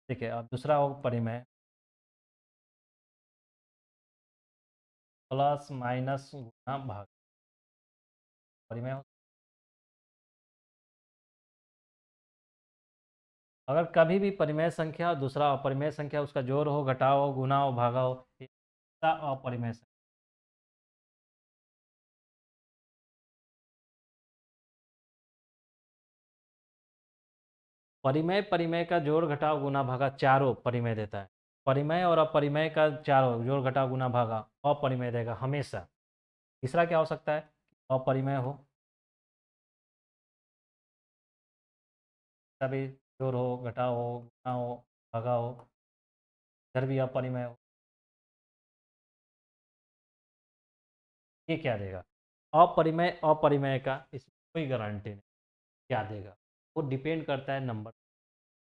[SPEAKER 1] देखिए अब दूसरा हो परिमेय, प्लस माइनस गुना भाग परिमेय अगर कभी भी परिमेय संख्या और दूसरा अपरिमेय संख्या उसका जोड़ हो घटाव हो गुना हो भागा हो, अपरिमेय संख्या। परिमेय परिमेय का जोड़ घटाव गुना भागा चारों परिमेय देता है। परिमेय और अपरिमेय का चारों जोड़ घटाव गुना भागा अपरिमेय देगा हमेशा। तीसरा क्या हो सकता है, अपरिमेय हो, तभी जोड़ हो घटाव हो गुना हो भागा हो, इधर भी अपरिमेय हो। ये क्या देगा, अपरिमेय अपरिमेय का इसमें कोई गारंटी नहीं क्या देगा, वो डिपेंड करता है नंबर,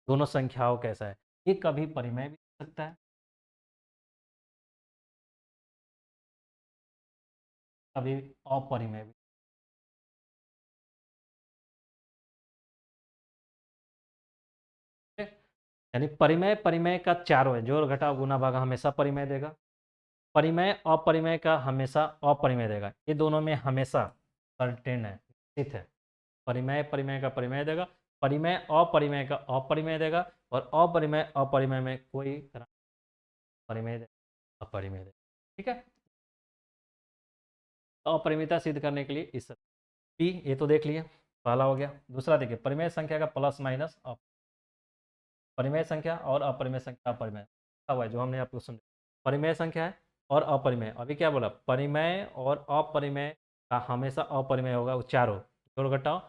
[SPEAKER 1] दोनों संख्याओं कैसा है। ये कभी परिमेय भी हो सकता है, कभी अपरिमेय भी। ठीक है? यानी परिमेय परिमेय का चारों है, जोड़ घटाव गुना भागा हमेशा परिमेय देगा। परिमेय अपरिमेय का हमेशा अपरिमेय देगा, ये दोनों में हमेशा सर्टेन है, निश्चित है। परिमेय परिमेय का परिमेय देगा, परिमेय अपरिमेय का अपरिमेय देगा, और अपरिमेय अपरिमेय में कोई तरह परिमेय देगा, अपरिमेय देगा। ठीक है, अपरिमियता सिद्ध करने के लिए इस पी, ये तो देख लिए, पहला हो गया। दूसरा देखिए, परिमेय संख्या का प्लस माइनस परिमेय संख्या और अपरिमेय संख्या अपरिमेय हुआ है जो हमने आपको समझा। परिमेय संख्या है और अपरिमेय, अभी क्या बोला, परिमेय और अपरिमेय का हमेशा अपरिमेय होगा, वो चारों जोड़ घटाओ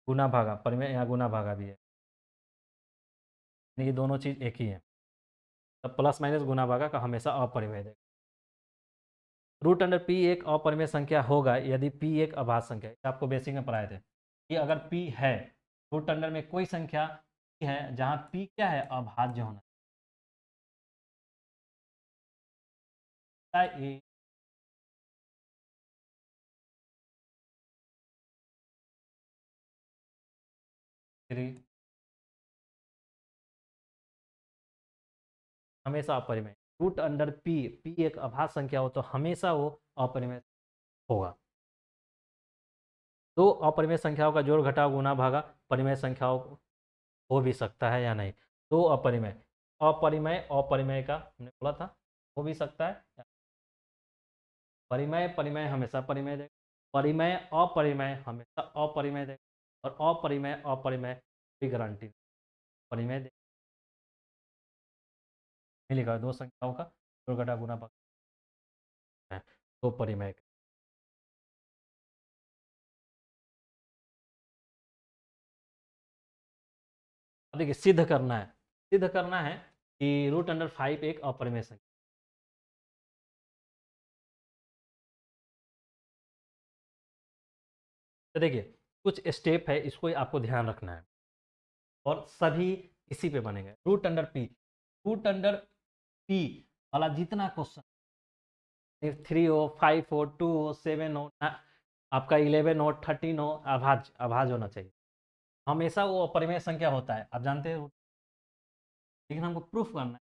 [SPEAKER 1] गुना भागा, परिमेय यहाँ गुना भागा भी है, ये दोनों चीज एक ही है। तब प्लस माइनस गुना भागा का हमेशा अपरिमेय देगा। रूट अंडर पी एक अपरिमेय संख्या होगा यदि पी एक अभाज्य संख्या है, आपको बेसिक में पढ़ाए थे कि अगर पी है, रूट अंडर में कोई संख्या है जहां पी क्या है, अभाज्य होना चाहिए। हमेशा अपरिमेय, रूट अंडर पी, पी एक अभाज्य संख्या हो तो हमेशा वो अपरिमेय होगा। दो अपरिमेय संख्याओं का जोड़ घटाव गुना भागा परिमेय संख्याओं हो भी सकता है या नहीं। दो अपरिमेय, अपरिमेय अपरिमेय का हमने बोला था, हो भी सकता है। परिमेय परिमेय हमेशा परिमेय देगा, परिमेय अपरिमेय हमेशा अपरिमेय देगा, और अपरिमेय अपरिमेय की गारंटी परिमेय देगा। लिखा है दो संख्याओं का जोड़ घटाव गुना भागा है तो परिमेय। देखिए सिद्ध करना है, सिद्ध करना है कि रूट अंडर 5 एक अपरिमेय संख्या। तो देखिए कुछ स्टेप है, इसको आपको ध्यान रखना है, और सभी इसी पे बनेंगे। Root under P, root under P वाला जितना क्वेश्चन, 3 हो, 5 हो, 2 हो, 7 हो, आपका 11 हो, 13 हो, अभाज्य अभाज्य होना चाहिए, हमेशा वो अपरिमेय संख्या होता है, आप जानते हैं। लेकिन हमको प्रूफ करना है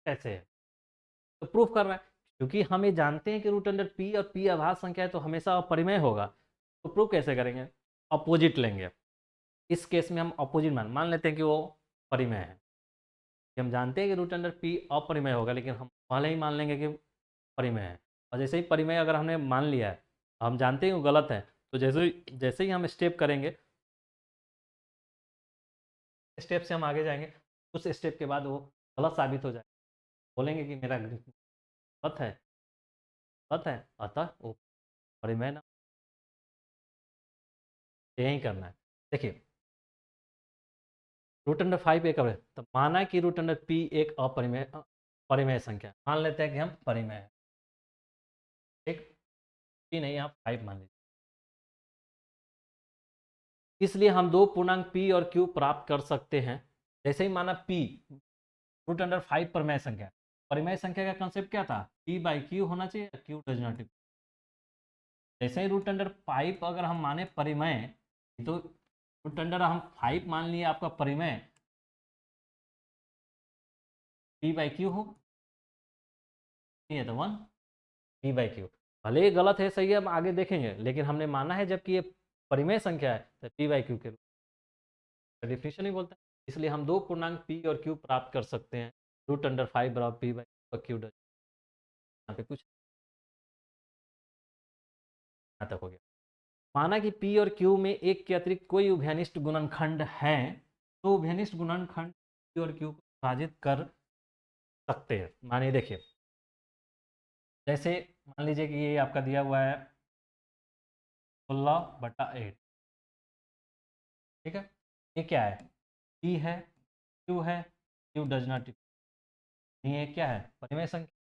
[SPEAKER 1] कैसे है, तो प्रूफ करना है, क्योंकि हम ये जानते हैं कि रूट अंडर पी और पी अभाज्य संख्या है तो हमेशा अपरिमेय होगा, तो प्रूफ कैसे करेंगे, अपोजिट लेंगे। इस केस में हम अपोजिट मान लेते हैं कि वो परिमेय है, कि हम जानते हैं कि रूट अंडर पी अपरिमेय होगा, लेकिन हम पहले ही मान लेंगे कि परिमेय है। और जैसे ही परिमेय अगर हमने मान लिया है, हम जानते हैं वो गलत है, तो जैसे ही हम स्टेप करेंगे, स्टेप से हम आगे जाएंगे, उस स्टेप के बाद वो गलत साबित हो जाए, बोलेंगे कि मेरा गलत है, गलत है, अतः वो परिमेय ना, यही करना है। देखिए रूट अंडर 5 एक अपरिमेय, तो माना कि रूट अंडर पी एक अपरिमेय परिमेय संख्या, मान लेते हैं कि हम परिमेय है, ठीक, पी नहीं, आप 5 मान लीजिए। इसलिए हम दो पूर्णांक पी और क्यू प्राप्त कर सकते हैं। जैसे ही माना पी रूट अंडर 5 परिमेय संख्या, परिमेय संख्या का कंसेप्ट क्या था, पी बाई क्यू होना चाहिए, क्यू डज नॉट। जैसे ही रूट अंडर 5 अगर हम माने परिमेय, तो रूट अंडर हम 5 मान लिए आपका परिमेय, पी बाई क्यू हो, ये तो 1 पी बाई क्यू, भले ही गलत है सही है हम आगे देखेंगे, लेकिन हमने माना है जबकि ये परिमेय संख्या है तो पी बाई क्यू के डिफिनेशन ही बोलते हैं। इसलिए हम दो पूर्णांक पी और क्यू प्राप्त कर सकते हैं, रूट अंडर 5 बराबर पी बाई क्यू डज। यहाँ पे कुछ यहाँ तक हो गया। माना कि पी और क्यू में एक के अतिरिक्त कोई उभयनिष्ठ गुणनखंड है, तो उभयनिष्ठ गुणनखंड पी और क्यू को विभाजित कर सकते हैं। मानिए देखिए, जैसे मान लीजिए कि ये आपका दिया हुआ है 16/8, ठीक है, ये क्या है, पी है, क्यू है, क्यू डज नॉट, ये क्या है, परिमेय संख्या।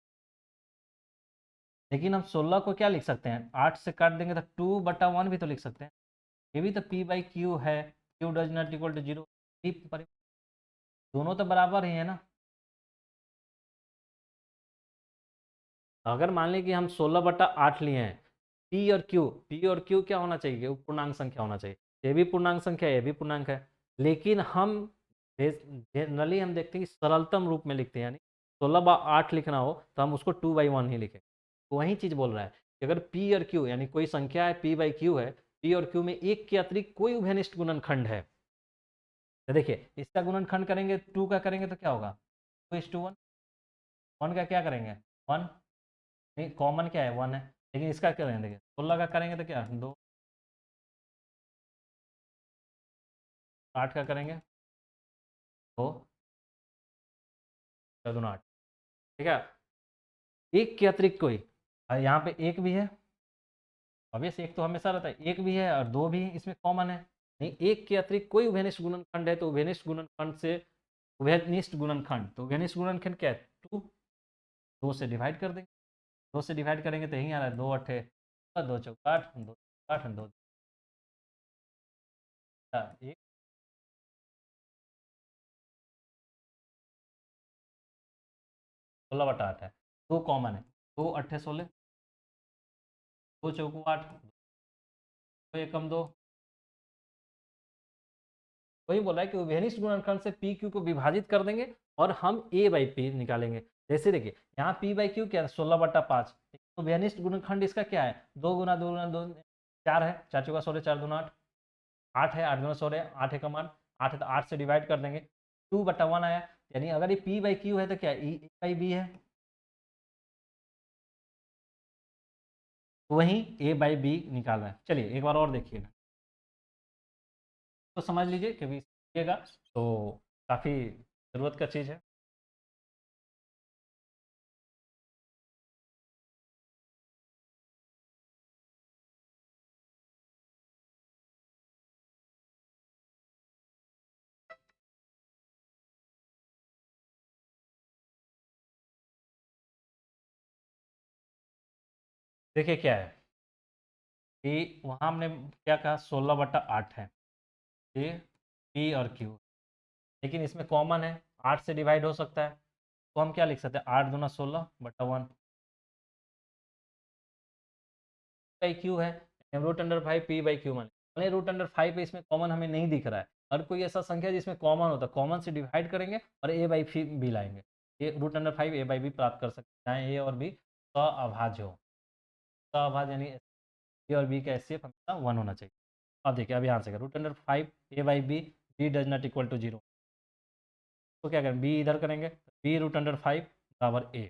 [SPEAKER 1] लेकिन हम 16 को क्या लिख सकते हैं, 8 से काट देंगे तो 2/1 भी तो लिख सकते हैं, ये भी तो पी बाई क्यू है, Q does not equal to 0, दोनों तो बराबर ही है ना। अगर मान लें कि हम 16/8 लिए हैं, पी और क्यू क्या होना चाहिए, वो पूर्णांक संख्या होना चाहिए, ये भी पूर्णांक संख्या, ये भी पूर्णांक है, लेकिन हम जनरली हम देखते हैं कि सरलतम रूप में लिखते हैं, यानी 16/8 लिखना हो तो हम उसको 2/1 ही लिखेंगे। तो वही चीज़ बोल रहा है कि अगर पी और क्यू यानी कोई संख्या है p/q है, पी और क्यू में एक के अतिरिक्त कोई उभयनिष्ठ गुणनखंड है, तो देखिए इसका गुणनखंड करेंगे 2 का करेंगे तो क्या होगा 2:1। 1 का क्या करेंगे 1, नहीं कॉमन क्या है 1 है, लेकिन इसका क्या करेंगे देखिए 16 का करेंगे तो क्या 2, 8 का करेंगे 2, 8, ठीक है। एक के अतिरिक्त कोई, यहाँ पे एक भी है, ऑब्वियस एक तो हमेशा रहता है, एक भी है और दो भी इसमें कॉमन है, नहीं एक के अतिरिक्त कोई उभयनिष्ठ गुणनखंड है तो उभयनिष्ठ गुणनखंड से उभयनिष्ठ गुणनखंड, तो उभयनिष्ठ गुणनखंड क्या है 2, 2 से डिवाइड कर देंगे, 2 से डिवाइड करेंगे तो यहीं आ रहा है 2 अट्ठे 2 चौका 8, 2 8 2 1, 16/8 है, 2 कॉमन है, 2 अट्ठे 16, 2 चौको 8, 2 एकम 2, वही बोला है कि उभयनिष्ठ गुणनखंड से पी क्यू को विभाजित कर देंगे और हम a/p निकालेंगे। जैसे देखिए यहाँ p/q क्या है 16/5, उभयनिष्ठ गुणनखंड इसका क्या है 2 गुना 2 गुना 2 4 है, 4 चौका 16, 4 दूना 8, 8 है, 8 गुना 16, 8 एकम 8, 8 है तो 8 से डिवाइड कर देंगे, 2/1 आया, यानी अगर ये p/q है तो क्या a/b है, तो वहीं a/b निकालना है। चलिए एक बार और देखिएगा तो समझ लीजिए, कभी सीखिएगा तो काफ़ी ज़रूरत का चीज़ है। देखिए क्या है कि वहाँ हमने क्या कहा 16/8 है, ये पी और क्यू, लेकिन इसमें कॉमन है 8 से डिवाइड हो सकता है, तो हम क्या लिख सकते हैं 8 दूना 16/1 क्यू है, √5 p/q मान √5 पे इसमें कॉमन हमें नहीं दिख रहा है, और कोई ऐसा संख्या जिसमें कॉमन होता है कॉमन से डिवाइड करेंगे और a/b लाएंगे, ये √5 a/b प्राप्त कर सकते हैं, ए और बी अभाज्य हो, अभाज्य यानी ए और बी का एचसीएफ हमेशा 1 होना चाहिए। अब देखिए अब यहाँ से √5 a/b, b does not equal to 0, तो क्या करें बी इधर करेंगे, b√5 बराबर ए,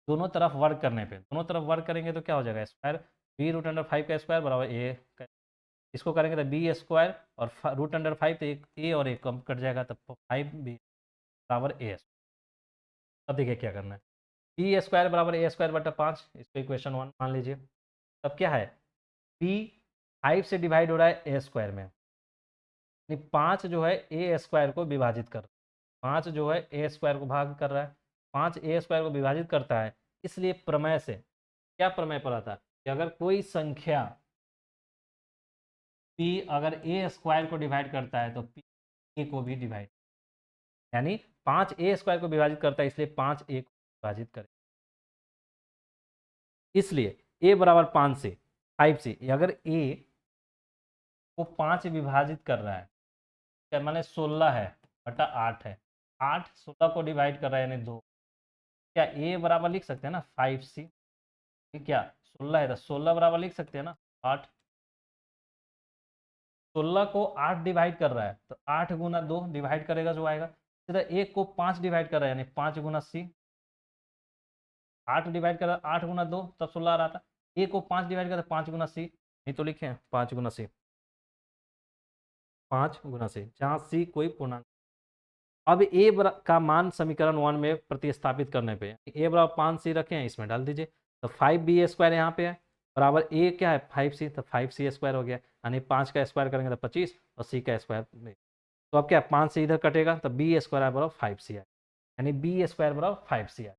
[SPEAKER 1] दोनों तरफ वर्क करने पे दोनों तरफ वर्क करेंगे तो क्या हो जाएगा स्क्वायर, b√5 का स्क्वायर बराबर ए, इसको करेंगे तो बी स्क्वायर और √5 तो एक ए और एक कम कट जाएगा, तब 5b बराबर ए। अब देखिए क्या करना है, बी स्क्वायर बराबर ए स्क्वायर बटा 5, इसको इक्वेशन 1 मान लीजिए। तब क्या है बी 5 से डिवाइड हो रहा है ए स्क्वायर में, यानी 5 जो है ए स्क्वायर को विभाजित कर, 5 जो है ए स्क्वायर को भाग कर रहा है, 5 ए स्क्वायर को विभाजित करता है, इसलिए प्रमेय से क्या प्रमेय पड़ा था कि अगर कोई संख्या p अगर ए स्क्वायर को डिवाइड करता है तो p ए को भी डिवाइड, यानी 5 ए स्क्वायर को विभाजित करता है इसलिए 5 ए को विभाजित करें, इसलिए a बराबर 5 से 5 से अगर a को 5 विभाजित कर रहा है, क्या माने 16 है बटा 8 है, 8 16 को डिवाइड कर रहा है यानी 2, क्या a बराबर लिख सकते हैं ना 5c, क्या 16 है तो 16 बराबर लिख सकते हैं ना 8, 16 को 8 डिवाइड कर रहा है तो 8 गुना 2 डिवाइड करेगा जो आएगा, इधर 1 को 5 डिवाइड कर रहा है यानी 5 गुना c, 8 डिवाइड कर रहा है 8 गुना 2 तब 16 आ रहा था, a को 5 डिवाइड कर रहा है 5 गुना c, नहीं तो लिखे 5 गुना c, 5 गुना c जहाँ c कोई पूर्णांक। अब a का मान समीकरण 1 में प्रतिस्थापित करने पे a बराबर 5c रखे हैं, इसमें डाल दीजिए, तो 5b स्क्वायर यहाँ पे है बराबर a क्या है 5c, तो 5c स्क्वायर हो गया, यानी 5 का स्क्वायर करेंगे तो 25 और c का स्क्वायर, तो अब क्या 5 से इधर कटेगा तो b स्क्वायर बराबर 5c है, यानी b स्क्वायर बराबर 5c है।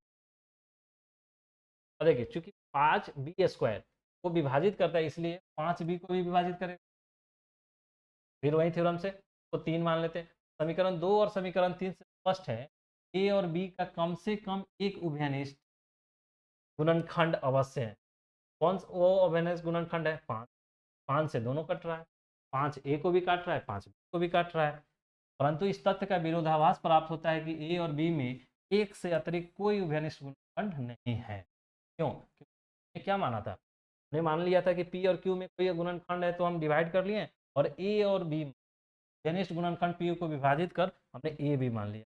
[SPEAKER 1] देखिए चूंकि 5b स्क्वायर को विभाजित करता है इसलिए 5b को भी विभाजित करेगा, फिर वही थ्योरम से तो 3 मान लेते हैं, समीकरण 2 और समीकरण 3 से स्पष्ट है a और b का कम से कम एक उभयनिष्ठ गुणनखंड अवश्य है, कौन वो उभयनिष्ठ गुणनखंड है 5, 5 से दोनों कट रहा है, 5 ए को भी काट रहा है 5 बी को भी काट रहा है, परंतु इस तथ्य का विरोधाभास प्राप्त होता है कि ए और बी में एक से अतिरिक्त कोई उभयनिष्ठ गुणनखंड नहीं है। क्यों? क्योंकि क्या माना था, हमने मान लिया था कि पी और क्यू में कोई गुणनखंड है तो हम डिवाइड कर लिए, और ए और बी उभयनिष्ठ गुणनखंड पी को विभाजित कर हमने ए बी मान लिया,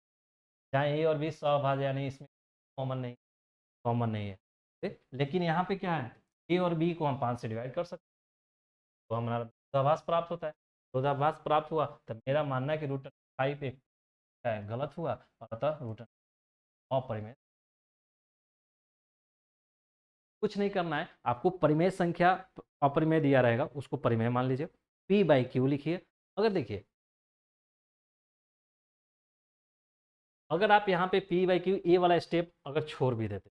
[SPEAKER 1] जहाँ ए और बी सहभाज्य यानी इसमें कॉमन नहीं है। ठीक? लेकिन यहाँ पे क्या है, ए और बी को हम 5 से डिवाइड कर सकते हैं, तो हमारा विरोधाभास प्राप्त होता है। विरोधाभास प्राप्त हुआ तो मेरा मानना है कि रूट 5 एक क्या है, गलत हुआ, और अतः रूट अपरिमेय। कुछ नहीं करना है आपको, परिमेय संख्या अपरिमेय दिया रहेगा उसको परिमेय मान लीजिए, पी बाई क्यू लिखिए। अगर देखिए, अगर आप यहाँ पे पी बाई क्यू ए वाला स्टेप अगर छोड़ भी देते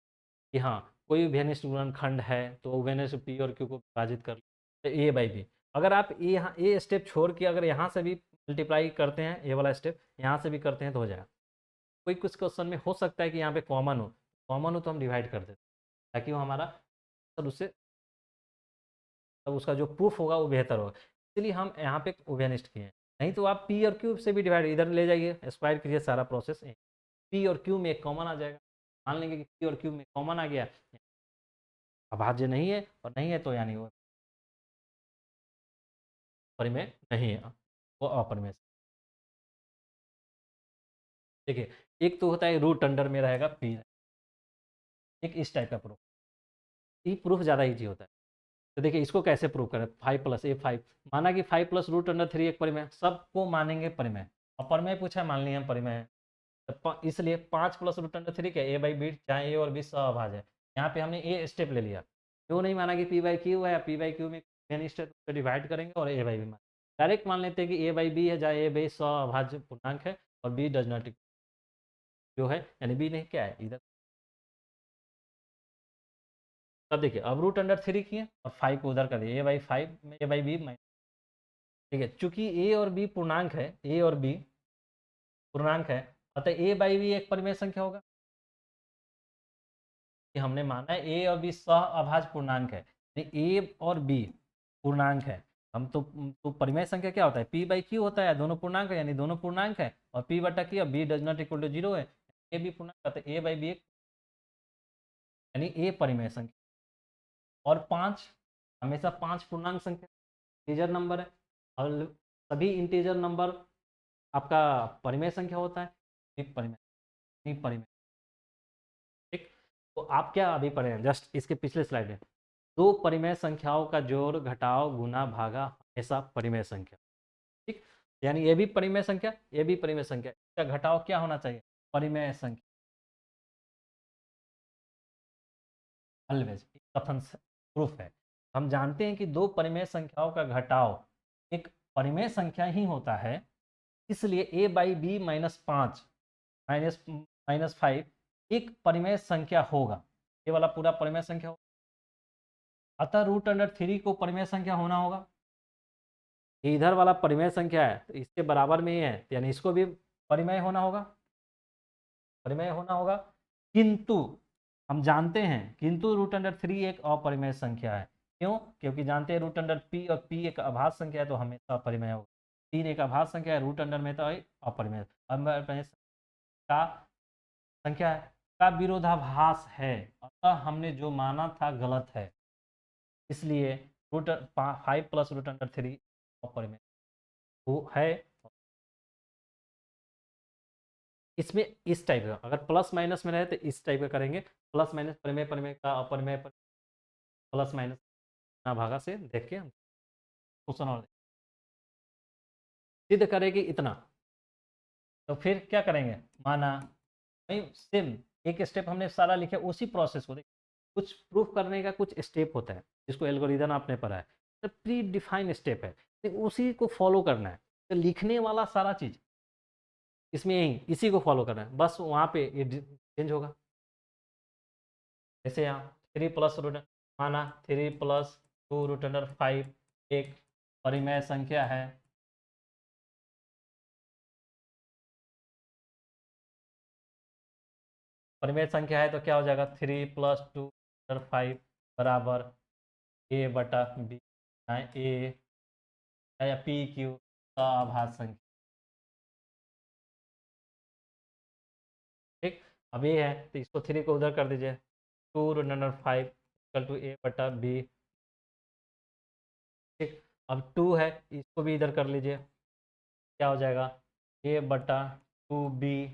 [SPEAKER 1] कि हाँ कोई उभयनिष्ठ गुणनखंड है तो उभयनिष्ठ पी और क्यू को विभाजित कर तो ए बाई बी, अगर आप ए यहाँ ए स्टेप छोड़ के अगर यहाँ से भी मल्टीप्लाई करते हैं, ए वाला स्टेप यहाँ से भी करते हैं तो हो जाएगा। कोई कुछ क्वेश्चन में हो सकता है कि यहाँ पे कॉमन हो तो हम डिवाइड कर देते ताकि वो हमारा तब उससे तब उसका जो प्रूफ होगा वो बेहतर होगा, इसलिए हम यहाँ पे उभयनिष्ठ किए हैं। नहीं तो आप पी और क्यू से भी डिवाइड इधर ले जाइए, स्क्वायर कीजिए, सारा प्रोसेस पी और क्यू में एक कॉमन आ जाएगा। मान लेंगे कि पी और क्यू में कॉमन आ गया, अभाज्य नहीं है, और नहीं है तो यानी वो परिमेय नहीं है, वो अपरिमेय। देखिए, एक तो होता है रूट अंडर में रहेगा पी, एक इस टाइप का प्रूफ, ये प्रूफ ज़्यादा ईजी होता है। तो देखिए इसको कैसे प्रूव करें, 5 प्लस ए 5, माना कि 5 प्लस रूट अंडर 3 एक परिमेय, सबको मानेंगे परिमेय, और परिमेय पूछा मान लिया हम परिमेय है, तो इसलिए 5 प्लस रूट अंडर 3 क्या, ए बाई बी, जहाँ ए और बी सहभाज्य है। यहाँ पे हमने ए स्टेप ले लिया, जो नहीं माना कि पी बाई क्यू है, पी बाई क्यू में स्टेप डिवाइड करेंगे और ए बाई बी मान, डायरेक्ट मान लेते हैं कि ए बाई बी है, जहाँ ए बाई सहभाज्य पूर्णांक है और बी डज नॉट जो है, यानी बी नहीं क्या है इधर। तब देखिए अब रूट अंडर 3 किए और 5 को उधर कर दिए, ए बाई 5 में ए बाई बी, ठीक है, चूंकि ए और बी पूर्णांक है, ए और बी पूर्णांक है, अतः ए बाई बी एक परिमेय संख्या होगा, कि हमने माना है ए और बी सह अभाज्य पूर्णांक है, ए और बी पूर्णांक है। हम तो परिमेय संख्या क्या होता है, पी बाई क्यू होता है, दोनों पूर्णांक है, यानी दोनों पूर्णांक है, और पी बटा Q, B does not equal to 0 है, ए बी पूर्णांक होता है, ए बाई बी एक, यानी ए परिमेय संख्या। और 5 हमेशा 5 पूर्णांक संख्या, इंटीजर नंबर है, और सभी इंटीजर नंबर आपका परिमेय संख्या होता है, एक परिमेय, एक परिमेय। ठीक, तो आप क्या अभी पढ़े हैं, जस्ट इसके पिछले स्लाइड में, दो परिमेय संख्याओं का जोड़ घटाव गुना भागा हमेशा परिमेय संख्या। ठीक, यानी ये भी परिमेय संख्या, ये भी परिमेय संख्या, इसका घटाव क्या होना चाहिए, परिमेय संख्या, ऑलवेज कथन प्रूफ है। हम जानते हैं कि दो परिमेय संख्याओं का घटाव एक परिमेय संख्या ही होता है, इसलिए a by b minus 5 minus minus 5 एक परिमेय संख्या होगा, ये वाला पूरा परिमेय संख्या होगा, अतः रूट अंडर 3 को परिमेय संख्या होना होगा। ये इधर वाला परिमेय संख्या है तो इसके बराबर में ही है, यानी इसको भी परिमेय होना होगा, परिमेय होना होगा। किंतु हम जानते हैं, किंतु रूट अंडर 3 एक अपरिमेय संख्या है। क्यों? क्योंकि जानते हैं रूट अंडर पी, और पी एक अभाज्य संख्या है तो हमेशा अपरिमेय होगा। 3 एक अभाज्य संख्या है, रूट अंडर में तो अपरिमेय, अपरिमेय का संख्या है, का विरोधाभास है, अतः हमने जो माना था गलत है, इसलिए रूट 5 प्लस रूट अंडर 3 अपरिमेय वो है। इसमें इस टाइप का अगर प्लस माइनस में रहे तो इस टाइप का करेंगे, प्लस माइनस परिमेय परिमेय का अपरिमेय प्लस माइनस ना भागा से देख के हम क्वेश्चन और सिद्ध करेंगे इतना, तो फिर क्या करेंगे, माना नहीं, सेम एक स्टेप हमने सारा लिखे, उसी प्रोसेस को देख, कुछ प्रूफ करने का कुछ स्टेप होता है जिसको एल्गोरिदम आपने पढ़ा है, तो प्री डिफाइंड स्टेप है, तो उसी को फॉलो करना है, तो लिखने वाला सारा चीज इसमें यही इसी को फॉलो करना है, बस वहाँ पे ये चेंज होगा। जैसे यहाँ 3 प्लस रूट, माना 3 प्लस 2 रूट अंडर 5 एक परिमेय संख्या है, परिमेय संख्या है तो क्या हो जाएगा, 3 प्लस 2 अंडर 5 बराबर ए बटा बी, ए या पी क्यू अभाज्य संख्या। ठीक, अब ए है तो इसको 3 को उधर कर दीजिए, 2√5 इक्वल टू ए बटा बी। ठीक, अब 2 है, इसको भी इधर कर लीजिए, क्या हो जाएगा, ए बटा 2 बी,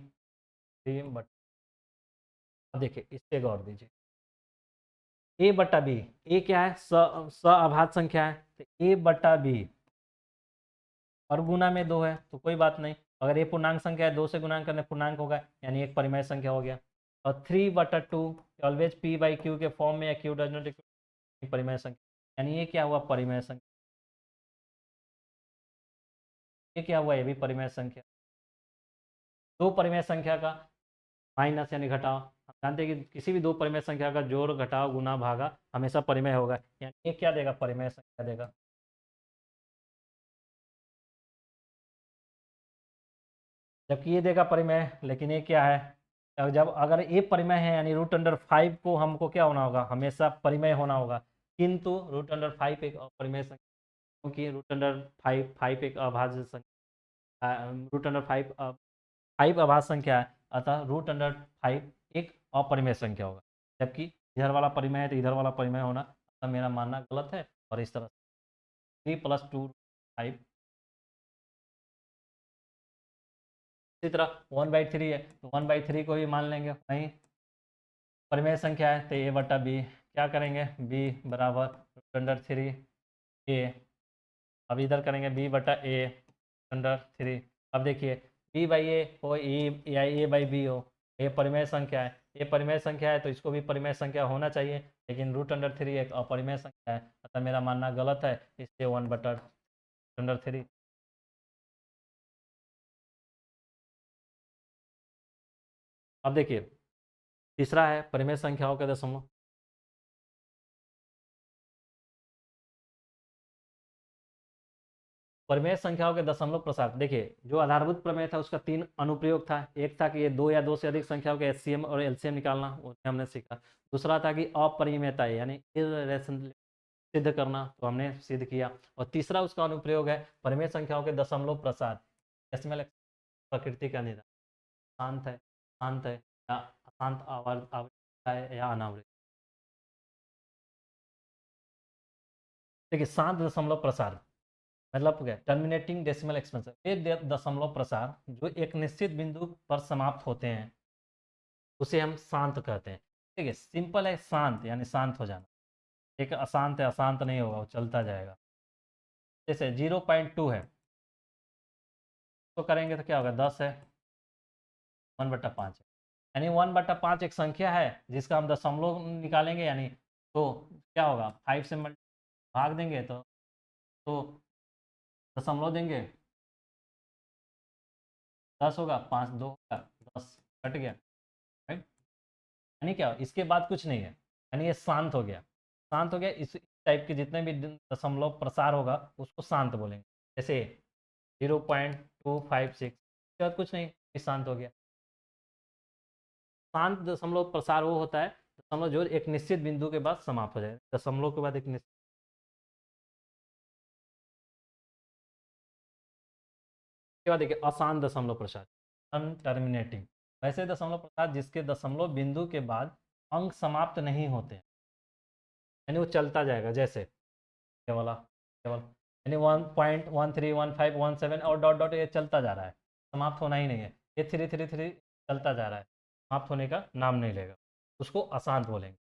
[SPEAKER 1] 3 बटा, अब देखिए इससे गौर दीजिए, ए बटा बी, ए क्या है, स अभाज्य संख्या है, तो ए बटा बी और गुना में 2 है तो कोई बात नहीं, अगर ये पूर्णांक संख्या है 2 से गुणा करने पूर्णांक होगा, यानी एक परिमेय संख्या हो गया। और 3/2 ऑलवेज पी बाई क्यू के फॉर्म में, या क्यू डज नॉट इक्वल परिमेय संख्या, यानी ये क्या हुआ, परिमेय संख्या। ये क्या हुआ, ये भी परिमेय संख्या। दो परिमेय संख्या का माइनस यानी घटाओ, हम जानते हैं कि किसी भी दो परिमेय संख्या का जोड़ घटाओ गुना भागा हमेशा परिमेय होगा, यानी ये क्या देगा, परिमेय संख्या देगा। जबकि ये देगा परिमेय, लेकिन ये क्या है, जब अगर ये परिमेय है यानी √5 को हमको क्या होना होगा, हमेशा परिमेय होना होगा, किंतु √5 एक अपरिमेय संख्या, क्योंकि √5 एक अभाज्य संख्या, √5 5 अभाज्य संख्या है, अतः √5 एक अपरिमेय संख्या होगा। जबकि इधर वाला परिमेय है तो इधर वाला परिमेय होना, अतः मेरा मानना गलत है। और इस तरह 3 + 2 5, इसी तरह 1/3 है तो 1/3 को भी मान लेंगे वहीं परिमेय संख्या है, तो ए बटा बी, क्या करेंगे, बी बराबर √3 ए, अब इधर करेंगे बी बटा ए √3। अब देखिए बी बाई ए हो या ए बाई बी हो, ये परिमेय संख्या है, ये परिमेय संख्या है तो इसको भी परिमेय संख्या होना चाहिए, लेकिन √3 एक अपरिमेय संख्या है, अतः मेरा मानना गलत है, इसलिए 1/√3। अब देखिए तीसरा है परिमेय संख्याओं के दशमलव। परिमेय संख्याओं के दशमलव प्रसार, देखिए जो आधारभूत प्रमेय था उसका 3 अनुप्रयोग था, एक था कि ये 2 या 2 से अधिक संख्याओं के एचसीएम और एलसीएम निकालना, वो हमने सीखा। दूसरा था कि अपरिमेयता यानी इर्रेशनल सिद्ध करना, तो हमने सिद्ध किया। और तीसरा उसका अनुप्रयोग है परिमेय संख्याओं के दशमलव प्रसार, डेसिमल प्रकृति का निदान, शांत है या अशांत आवृत्ति है या अनावृत। देखिए शांत दशमलव प्रसार मतलब क्या, टर्मिनेटिंग डेसिमल एक्सपेंशन, ये दशमलव प्रसार जो एक निश्चित बिंदु पर समाप्त होते हैं उसे हम शांत कहते हैं। ठीक है, सिंपल है, शांत यानी शांत हो जाना। एक अशांत है, अशांत नहीं होगा, वो चलता जाएगा। जैसे 0.2 है तो करेंगे तो क्या होगा, 10 है, 1/5 है, यानी 1/5 एक संख्या है जिसका हम दशमलव निकालेंगे, यानी तो क्या होगा, 5 से भाग देंगे तो दशमलव देंगे, 10 होगा, 5 2 होगा, 10 कट गया, राइट। यानी क्या, इसके बाद कुछ नहीं है, यानी ये शांत हो गया। शांत हो गया, इस टाइप के जितने भी दशमलव प्रसार होगा उसको शांत बोलेंगे। जैसे 0.256, इसके बाद कुछ नहीं, ये शांत हो गया। शांत दशमलव प्रसार वो होता है दशमलव जो एक निश्चित बिंदु के बाद समाप्त हो जाए, दशमलव के बाद एक निश्चित के बाद देखिए अशांत दशमलव प्रसार, अनटर्मिनेटिंग, वैसे दशमलव प्रसार जिसके दशमलव बिंदु के बाद अंक समाप्त नहीं होते, यानी वो चलता जाएगा, जैसे ये वाला केवल, यानी 1.131517 और डॉट डॉट ये चलता जा रहा है, समाप्त होना ही नहीं है, ये 333 चलता जा रहा है, समाप्त होने का नाम नहीं लेगा, उसको अशांत बोलेंगे।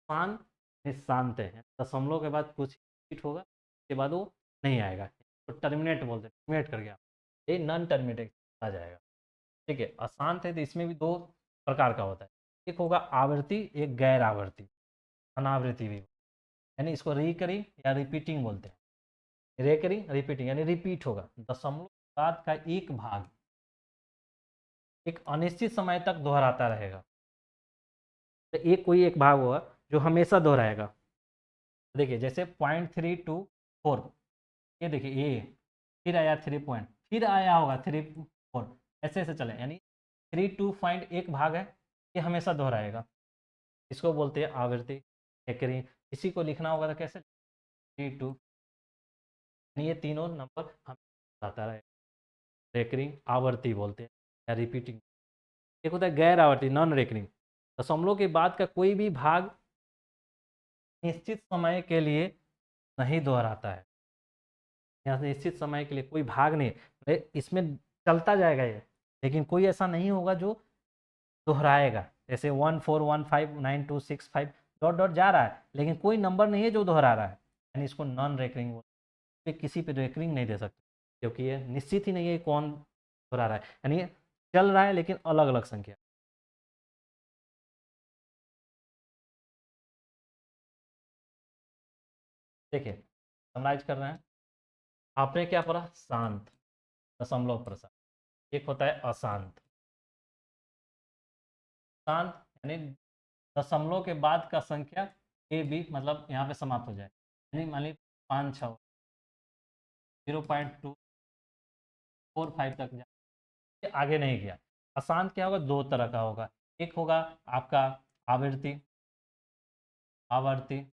[SPEAKER 1] शांत निशांत है, दशमलव के बाद कुछ हिट होगा, उसके बाद वो नहीं आएगा, तो टर्मिनेट बोलते हैं, टर्मिनेट कर गया, ये नॉन टर्मिनेट आ जाएगा। ठीक है, अशांत है तो इसमें भी दो प्रकार का होता है, एक होगा आवर्ती, एक गैर आवर्ती, अनावृत्ति भी, यानी इसको रिकरिंग या रिपीटिंग बोलते हैं। रिकरिंग रिपीटिंग यानी रिपीट होगा, दशमलव बाद का एक भाग एक अनिश्चित समय तक दोहराता रहेगा, तो एक कोई एक भाग होगा जो हमेशा दोहराएगा। देखिए जैसे 0.324, ये देखिए ए, फिर आया 3 पॉइंट, फिर आया होगा 3 4, ऐसे ऐसे चले, यानी 3 2 एक भाग है, ये हमेशा दोहराएगा, इसको बोलते हैं आवृत्ति रिकरिंग। इसी को लिखना होगा तो कैसे, 3 2, ये तीनों नंबर हमें आता रहे, रिकरिंग आवर्ती बोलते हैं या रिपीटिंग। एक होता है गैर आवर्ती, नॉन रेकरिंग। दशमलव के बाद का कोई भी भाग निश्चित समय के लिए नहीं दोहराता है। यहाँ से निश्चित समय के लिए कोई भाग नहीं, इसमें चलता जाएगा ये, लेकिन कोई ऐसा नहीं होगा जो दोहराएगा। जैसे 14159265 डॉट डॉट जा रहा है, लेकिन कोई नंबर नहीं है जो दोहरा रहा है, यानी इसको नॉन रेकरिंग बोलते हैं। किसी पे रेकरिंग नहीं दे सकते, क्योंकि ये निश्चित ही नहीं है कौन दोहरा रहा है, यानी चल रहा है लेकिन अलग अलग संख्या। देखिए समराइज कर रहे हैं, आपने क्या पढ़ा, शांत, दशमलव प्रसार। एक होता है अशांत। शांत यानी दशमलव के बाद का संख्या ए बी, मतलब यहाँ पे समाप्त हो जाए, यानी मान ली 5 6 0.245 तक जाए, आगे नहीं गया। अशांत क्या होगा, दो तरह का होगा। एक होगा आपका आवर्ती, आवर्ती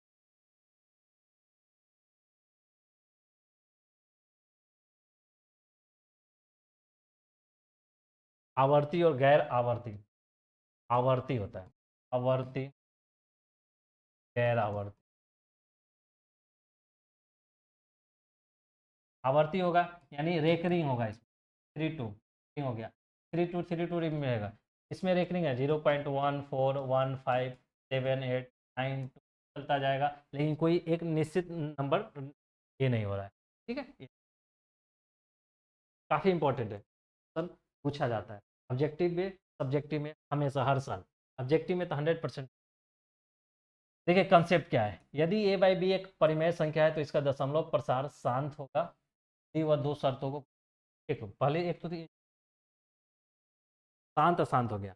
[SPEAKER 1] आवर्ती और गैर आवर्ती। आवर्ती होता है आवर्ती, गैर आवर्ती। आवर्ती होगा यानी रेकरिंग होगा, इसमें 3 2 हो गया, 3 2 रिंग में रहेगा। इसमें रेकरिंग है 0.14157892 चलता जाएगा, लेकिन कोई एक निश्चित नंबर ये नहीं हो रहा है। ठीक है, काफ़ी इंपॉर्टेंट है, सब पूछा जाता है ऑब्जेक्टिव में, सब्जेक्टिव में, हमेशा हर साल। ऑब्जेक्टिव में तो 100%। देखिए कंसेप्ट क्या है, यदि ए बाई बी एक परिमेय संख्या है तो इसका दशमलव प्रसार शांत होगा यदि वह दो शर्तों को, एक पहले एक तो थी शांत अशांत हो गया,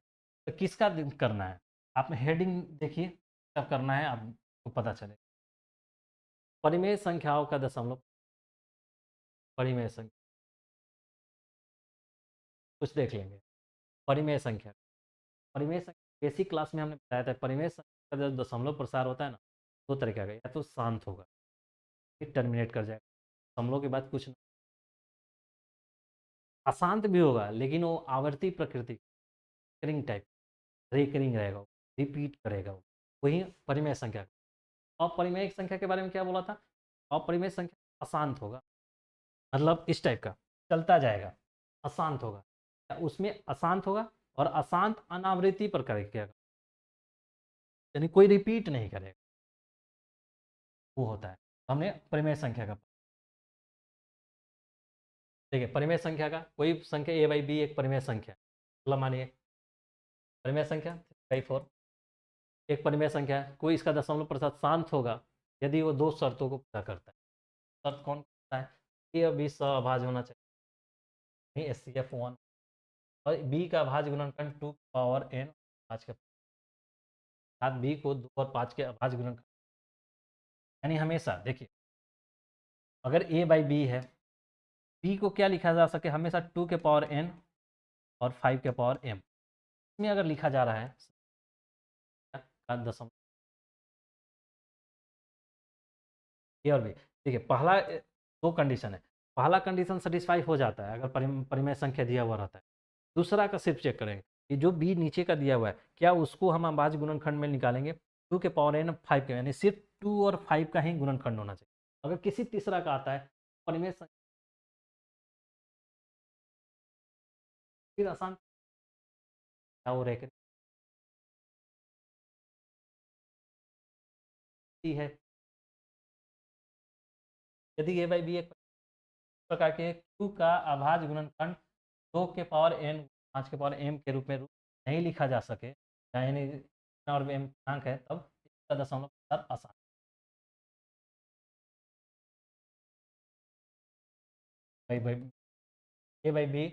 [SPEAKER 1] तो किसका करना है, आप हेडिंग देखिए कब करना है आपको पता चले। परिमेय संख्याओं का दशमलव, परिमेय संख्या कुछ देख लेंगे। परिमेय संख्या, परिमेय संख्या बेसिक क्लास में हमने बताया था, परिमेय संख्या का जब दशमलव प्रसार होता है ना, दो तरीके का, या तो शांत होगा, फिर टर्मिनेट कर जाएगा, दशमलव के बाद कुछ, अशांत भी होगा लेकिन वो आवर्ती प्रकृति, रिकरिंग टाइप, रिकरिंग रहेगा, रिपीट करेगा वो, वही परिमेय संख्या। अपरिमेय संख्या के बारे में क्या बोला था, अपरिमेय संख्या अशांत होगा, मतलब इस टाइप का चलता जाएगा, अशांत होगा, उसमें अशांत होगा और अशांत अनावृत्ति पर करेगा, यानी कोई रिपीट नहीं करेगा, वो होता है। हमने परिमेय संख्या का, देखिए परिमेय संख्या का कोई संख्या ए बाई बी एक परिमेय संख्या, मतलब मानिए परिमेय संख्या 3/4 एक परिमेय संख्या है, कोई इसका दशमलव प्रसार शांत होगा यदि वो दो शर्तों को पूरा करता है। शर्त कौन करता है, ए और बी सहअभाज्य होना चाहिए, एस सी एफ 1, और बी का अभाज्य गुणनखंड 2 पावर n 5 के साथ बी को 2 और 5 के अभाज्य गुणनखंड, यानी हमेशा देखिए अगर ए बाई बी है, बी को क्या लिखा जा सके, हमेशा 2 के पावर n और 5 के पावर m में अगर लिखा जा रहा है का दशमलव ए और बी। देखिए पहला दो कंडीशन है, पहला कंडीशन सेटिस्फाई हो जाता है अगर परिमेय संख्या दिया हुआ रहता है, दूसरा का सिर्फ चेक करेंगे कि जो बी नीचे का दिया हुआ है क्या उसको हम अभाज्य गुणनखंड में निकालेंगे, 2 के पावर n 5 के, यानी सिर्फ 2 और 5 का ही गुणनखंड होना चाहिए। अगर किसी तीसरा का आता है परिमेय संख्या, फिर आसान क्या वो रह है, यदि ए बाई बी एक प्रकार के क्यू का अभाज्य गुणनखंड 2 के पावर n 5 के पावर m के रूप में नहीं लिखा जा सके, यानी और m पूर्णांक है, तब इसका दशमलव प्रसार आसान। भाई भाई ए बाई बी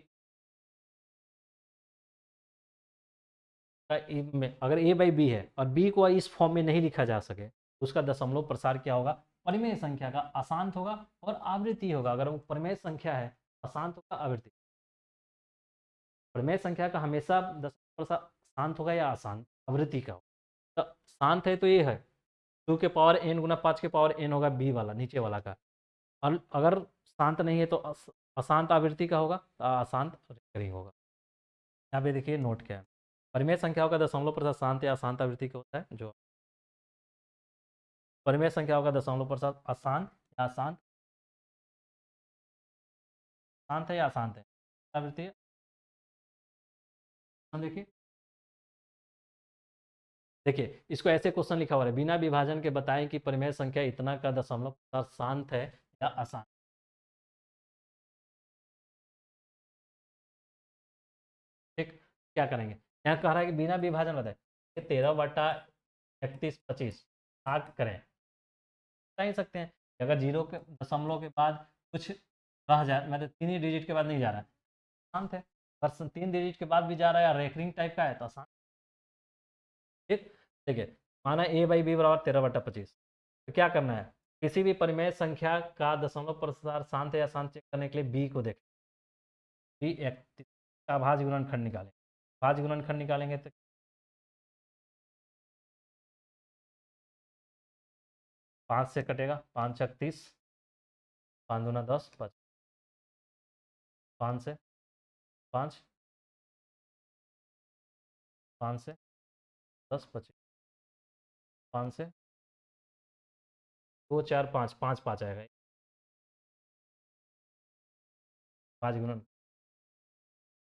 [SPEAKER 1] का में अगर ए बाई बी है और बी को इस फॉर्म में नहीं लिखा जा सके तो उसका दशमलव प्रसार क्या होगा, परिमेय संख्या का अशांत होगा और आवृत्ति होगा। अगर वो परिमेय संख्या है अशांत होगा आवृत्ति, परिमेय संख्या का हमेशा दशमलव प्रसार शांत होगा या अशांत, आवृत्ति का होगा। तो शांत है तो ये है 2 के पावर n गुना 5 के पावर n होगा बी वाला नीचे वाला का, और अगर शांत नहीं है तो अशांत आवृत्ति का होगा, तो अशांत रिकरिंग होगा। यहाँ पे देखिए नोट क्या है, परिमेय संख्याओं का दशमलव प्रसाद शांत या अशांत आवृत्ति का होता है। जो परिमेय संख्याओं का दशमलव प्रसाद अशांत या अशांत, शांत है या अशांत है आवृत्ति है। हम देखिए, देखिए इसको ऐसे क्वेश्चन लिखा हुआ है, बिना विभाजन के बताएं कि परिमेय संख्या इतना का दशमलव प्रसाद शांत है या अशांत। ठीक, क्या करेंगे, यहाँ कह रहा है कि बिना विभाजन बताए 13/31/25 आठ करें, बता ही सकते हैं। अगर जीरो के दशमलव के बाद कुछ रह जाए, मतलब 3 ही डिजिट के बाद नहीं जा रहा है, शांत है। पर 3 डिजिट के बाद भी जा रहा है या रेकरिंग टाइप का है तो आसान। ठीक, देखिए माना a/b = 13/25, तो क्या करना है, किसी भी परिमेय संख्या का दशमलव प्रसार शांत है या अशांत चेक करने के लिए b को देखें, b एक का भाज्य गुणनखंड निकालें, भाज्य गुणनखंड निकालेंगे तो 5 से कटेगा, 5 छक 30, 5 दूना 10, 5 से 5, 5 से 10 25, 5 से 2 4 5, 5 5 आएगा, भाज्य गुणन,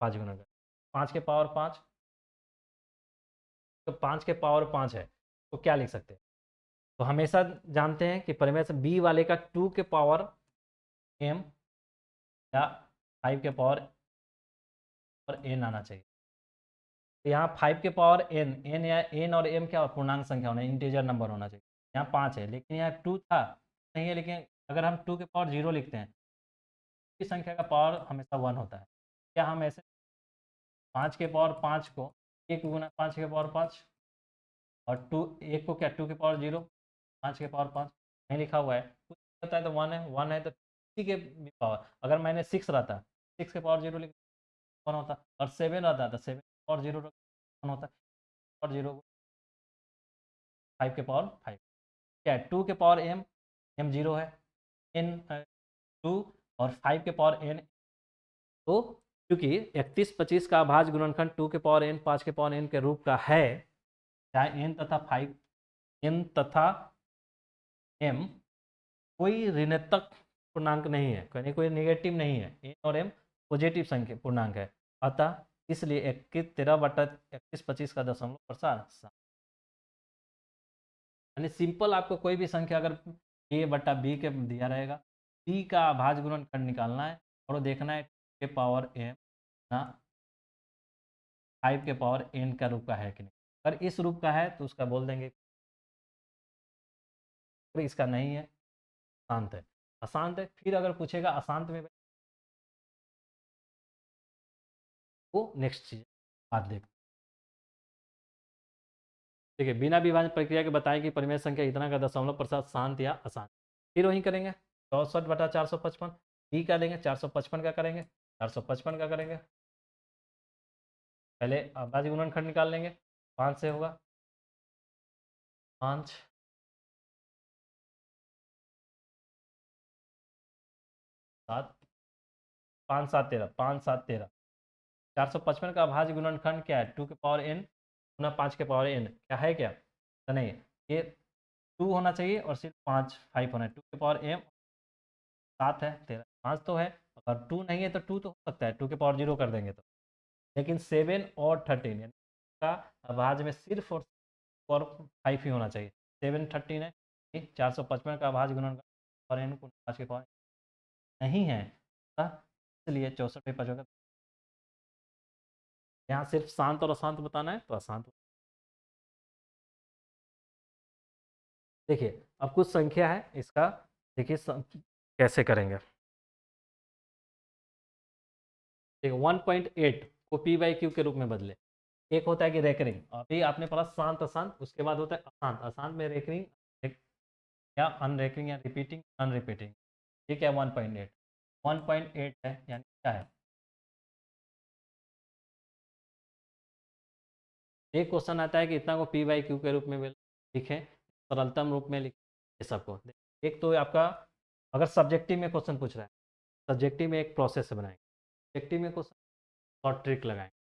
[SPEAKER 1] भाज्य गुणन 5 के पावर 5, तो 5 के पावर 5 है तो क्या लिख सकते हैं, तो हमेशा जानते हैं कि परिमेय से b वाले का 2 के पावर m या 5 के पावर और n आना चाहिए। तो यहाँ 5 के पावर n या n और m क्या पूर्णांक संख्या होना है, इंटीजर नंबर होना चाहिए। यहाँ 5 है लेकिन यहाँ 2 था नहीं है, लेकिन अगर हम 2 के पावर 0 लिखते हैं, इस संख्या का पावर हमेशा 1 होता है। क्या हम ऐसे 5 के पावर 5 को 1 गुना 5 के पावर 5 और 2 1 को क्या 2 के पावर 0, 5 के पावर 5 नहीं लिखा हुआ है, कुछ होता है तो 1 है, 1 है तो 3 के पावर, अगर मैंने 6 रहता 6 के पावर 0 लिख 1 होता, और 7 रहता तो 7 के पावर 0 1 होता, और 0 5 के पावर 5 क्या है, 2 के पावर m 0 है, n 2 और 5 के पावर n, तो क्योंकि 31 25 का भाज्य गुणनखंड 2 के पावर n 5 के पावर n के रूप का है, चाहे n तथा 5 n तथा m कोई ऋणात्मक पूर्णांक नहीं है, कोई नेगेटिव नहीं है, n और m पॉजिटिव संख्या पूर्णांक है, अतः इसलिए 13/31/25 का दशमलव प्रसार, यानी सिंपल आपको कोई भी संख्या अगर a/b के दिया रहेगा, b का भाज्य गुणनखंड निकालना है और देखना है के पावर m ना 5 के पावर n का रूप का है कि नहीं, अगर इस रूप का है तो उसका बोल देंगे, तो इसका नहीं है, अशांत है। अशांत है, फिर अगर पूछेगा अशांत में वो नेक्स्ट चीज बात देख, ठीक है, बिना विभाजन प्रक्रिया के बताएं कि परिमेय संख्या इतना का दशमलव प्रसाद शांत या अशांत, फिर वही करेंगे 64/455, बी का लेंगे 455 का करेंगे, 455 का करेंगे, पहले भाज्य गुणनखंड निकाल लेंगे, 5 से होगा 5 7, 5 7 13, 5 7 13, 455 का भाज्य गुणनखंड क्या है, 2 के पावर n गुना 5 के पावर n, क्या है क्या, तो नहीं ये 2 होना चाहिए और सिर्फ 5 5 होना है, 2 के पावर m 7 है 13, 5 तो है, अगर 2 नहीं है तो 2 तो हो सकता है, 2 के पावर 0 कर देंगे तो, लेकिन 7 और 13 यानी का भाज्य में सिर्फ और 5 ही होना चाहिए, 7 13 है, 455 का भाज्य गुणनखंड और n को 5 के पावर नहीं है, इसलिए 64 पे 5 होगा, यहाँ सिर्फ शांत और अशांत बताना है तो अशांत। देखिए अब कुछ संख्या है इसका, देखिए कैसे करेंगे, देखिए 1.8 को p/q के रूप में बदले, एक होता है कि रेकरिंग, अभी आपने पढ़ा शांत अशांत, उसके बाद होता है अशांत, अशांत में रेकरिंग या अनरेकरिंग या रिपीटिंग अनरिपीटिंग, ठीक है 1.8 1.8 है यानी क्या है, एक क्वेश्चन आता है कि इतना को p/q के रूप में लिखें, सरलतम रूप में लिखें, ये सबको एक तो आपका अगर सब्जेक्टिव में क्वेश्चन पूछ रहा है, सब्जेक्टिव में एक प्रोसेस से बनाएंगे, सब्जेक्टिव में क्वेश्चन शॉर्ट ट्रिक लगाएंगे,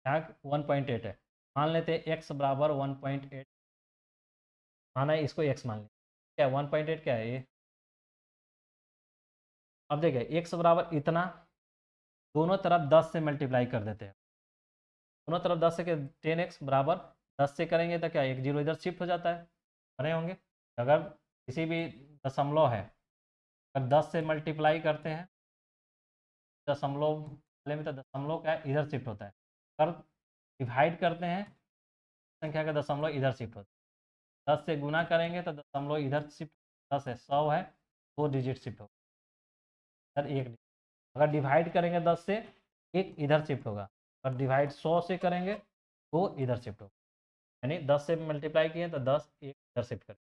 [SPEAKER 1] यहाँ 1.8 है, मान लेते हैं x बराबर 1.8, माना है इसको x मान लें, क्या 1.8 क्या है ये। अब देखिए x बराबर इतना, दोनों तरफ 10 से मल्टीप्लाई कर देते हैं, दोनों तरफ 10 से 10x बराबर 10 से करेंगे तो क्या एक जीरो इधर शिफ्ट हो जाता है, बने होंगे। अगर किसी भी दशमलव है, अगर 10 से मल्टीप्लाई करते हैं दशमलव वाले में, तो दशमलव क्या है इधर शिफ्ट होता है, अगर डिवाइड करते हैं संख्या का दशमलव इधर शिफ्ट होता है, 10 से गुना करेंगे तो दशमलव इधर शिफ्ट, 10 है 100 है, 2 डिजिट शिफ्ट होगा इधर, एक डिजिट। अगर डिवाइड करेंगे 10 से, एक इधर शिफ्ट होगा, अगर डिवाइड 100 से करेंगे तो इधर शिफ्ट होगा, यानी 10 से मल्टीप्लाई किए तो 10 एक इधर शिफ्ट करें।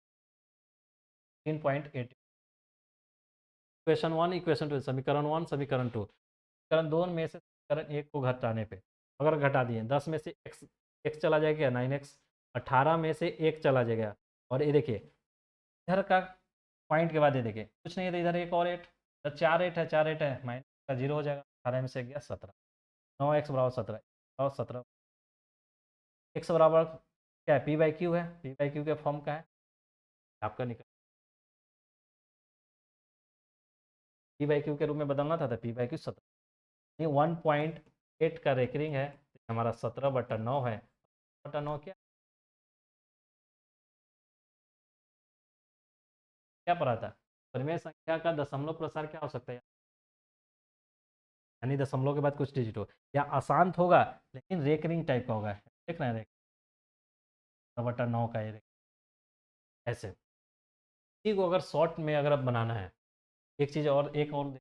[SPEAKER 1] 3.8 इक्वेशन 1 इक्वेशन 2, समीकरण 1 समीकरण 2, समीकरण 2 में से समीकरण 1 को घटाने पे, अगर घटा दिए 10 में से x चला जाएगा 9x, 18 में से 1 चला जाएगा, और ये देखिए इधर का पॉइंट के बाद ये देखिए कुछ नहीं है, तो इधर एक और 8, तो 4 8 है, 4 8 है, माइनस का 0 हो जाएगा, 18 में से गया 17, 9x बराबर 17 और 17, x बराबर क्या है, p/q है, p/q के फॉर्म का है आपका निकल, p/q के रूप में बदलना था, तो p/q 17, ये 1.8 का रेकरिंग है, हमारा 17/9 है, 9 क्या क्या पढ़ा था, परिमेय संख्या का दशमलव प्रसार क्या हो सकता है, यानी दशमलव के बाद कुछ डिजिट हो, या अशांत होगा लेकिन रेकरिंग टाइप का होगा, देख रहे हैं 17/9 का ये ऐसे। इसी को अगर शॉर्ट में अगर आप बनाना है, एक चीज़ और, एक और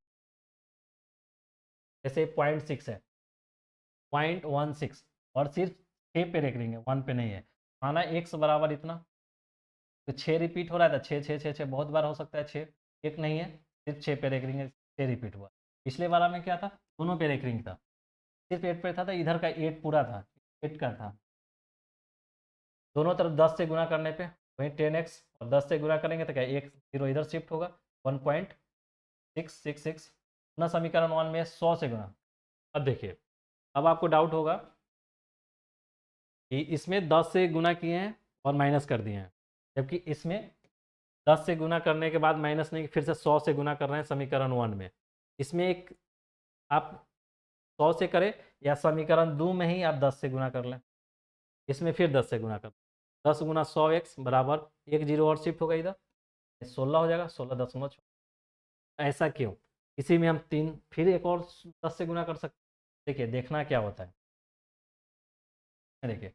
[SPEAKER 1] जैसे 0.6 है, 0.16 और सिर्फ 6 पे रेकरिंग है, 1 पे नहीं है, माना x बराबर इतना, तो 6 रिपीट हो रहा है, तो 6 6 6 6 बहुत बार हो सकता है, 6 एक नहीं है, सिर्फ 6 पे रेकरिंग है, 6 रिपीट हुआ। पिछले बार में क्या था, दोनों पे रेकरिंग था, सिर्फ 8 पे था, तो इधर का 8 पूरा था, 8 का था, दोनों तरफ 10 से गुना करने पे वहीं 10x, और 10 से गुना करेंगे तो क्या एक जीरो इधर शिफ्ट होगा, 1.666 ना, समीकरण 1 में 100 से गुना। अब देखिए, अब आपको डाउट होगा कि इसमें 10 से गुना किए हैं और माइनस कर दिए हैं, जबकि इसमें 10 से गुना करने के बाद माइनस नहीं, फिर से 100 से गुना कर रहे हैं समीकरण 1 में, इसमें एक आप 100 से करें, या समीकरण 2 में ही आप 10 से गुना कर लें, इसमें फिर 10 से गुना कर, 10 गुना 100x बराबर एक जीरो और शिफ्ट होगा इधर, 16 हो जाएगा, 16.6। ऐसा क्यों, इसी में हम 3 फिर एक और 10 से गुना कर सकते हैं। देखिए देखना क्या होता है, देखिए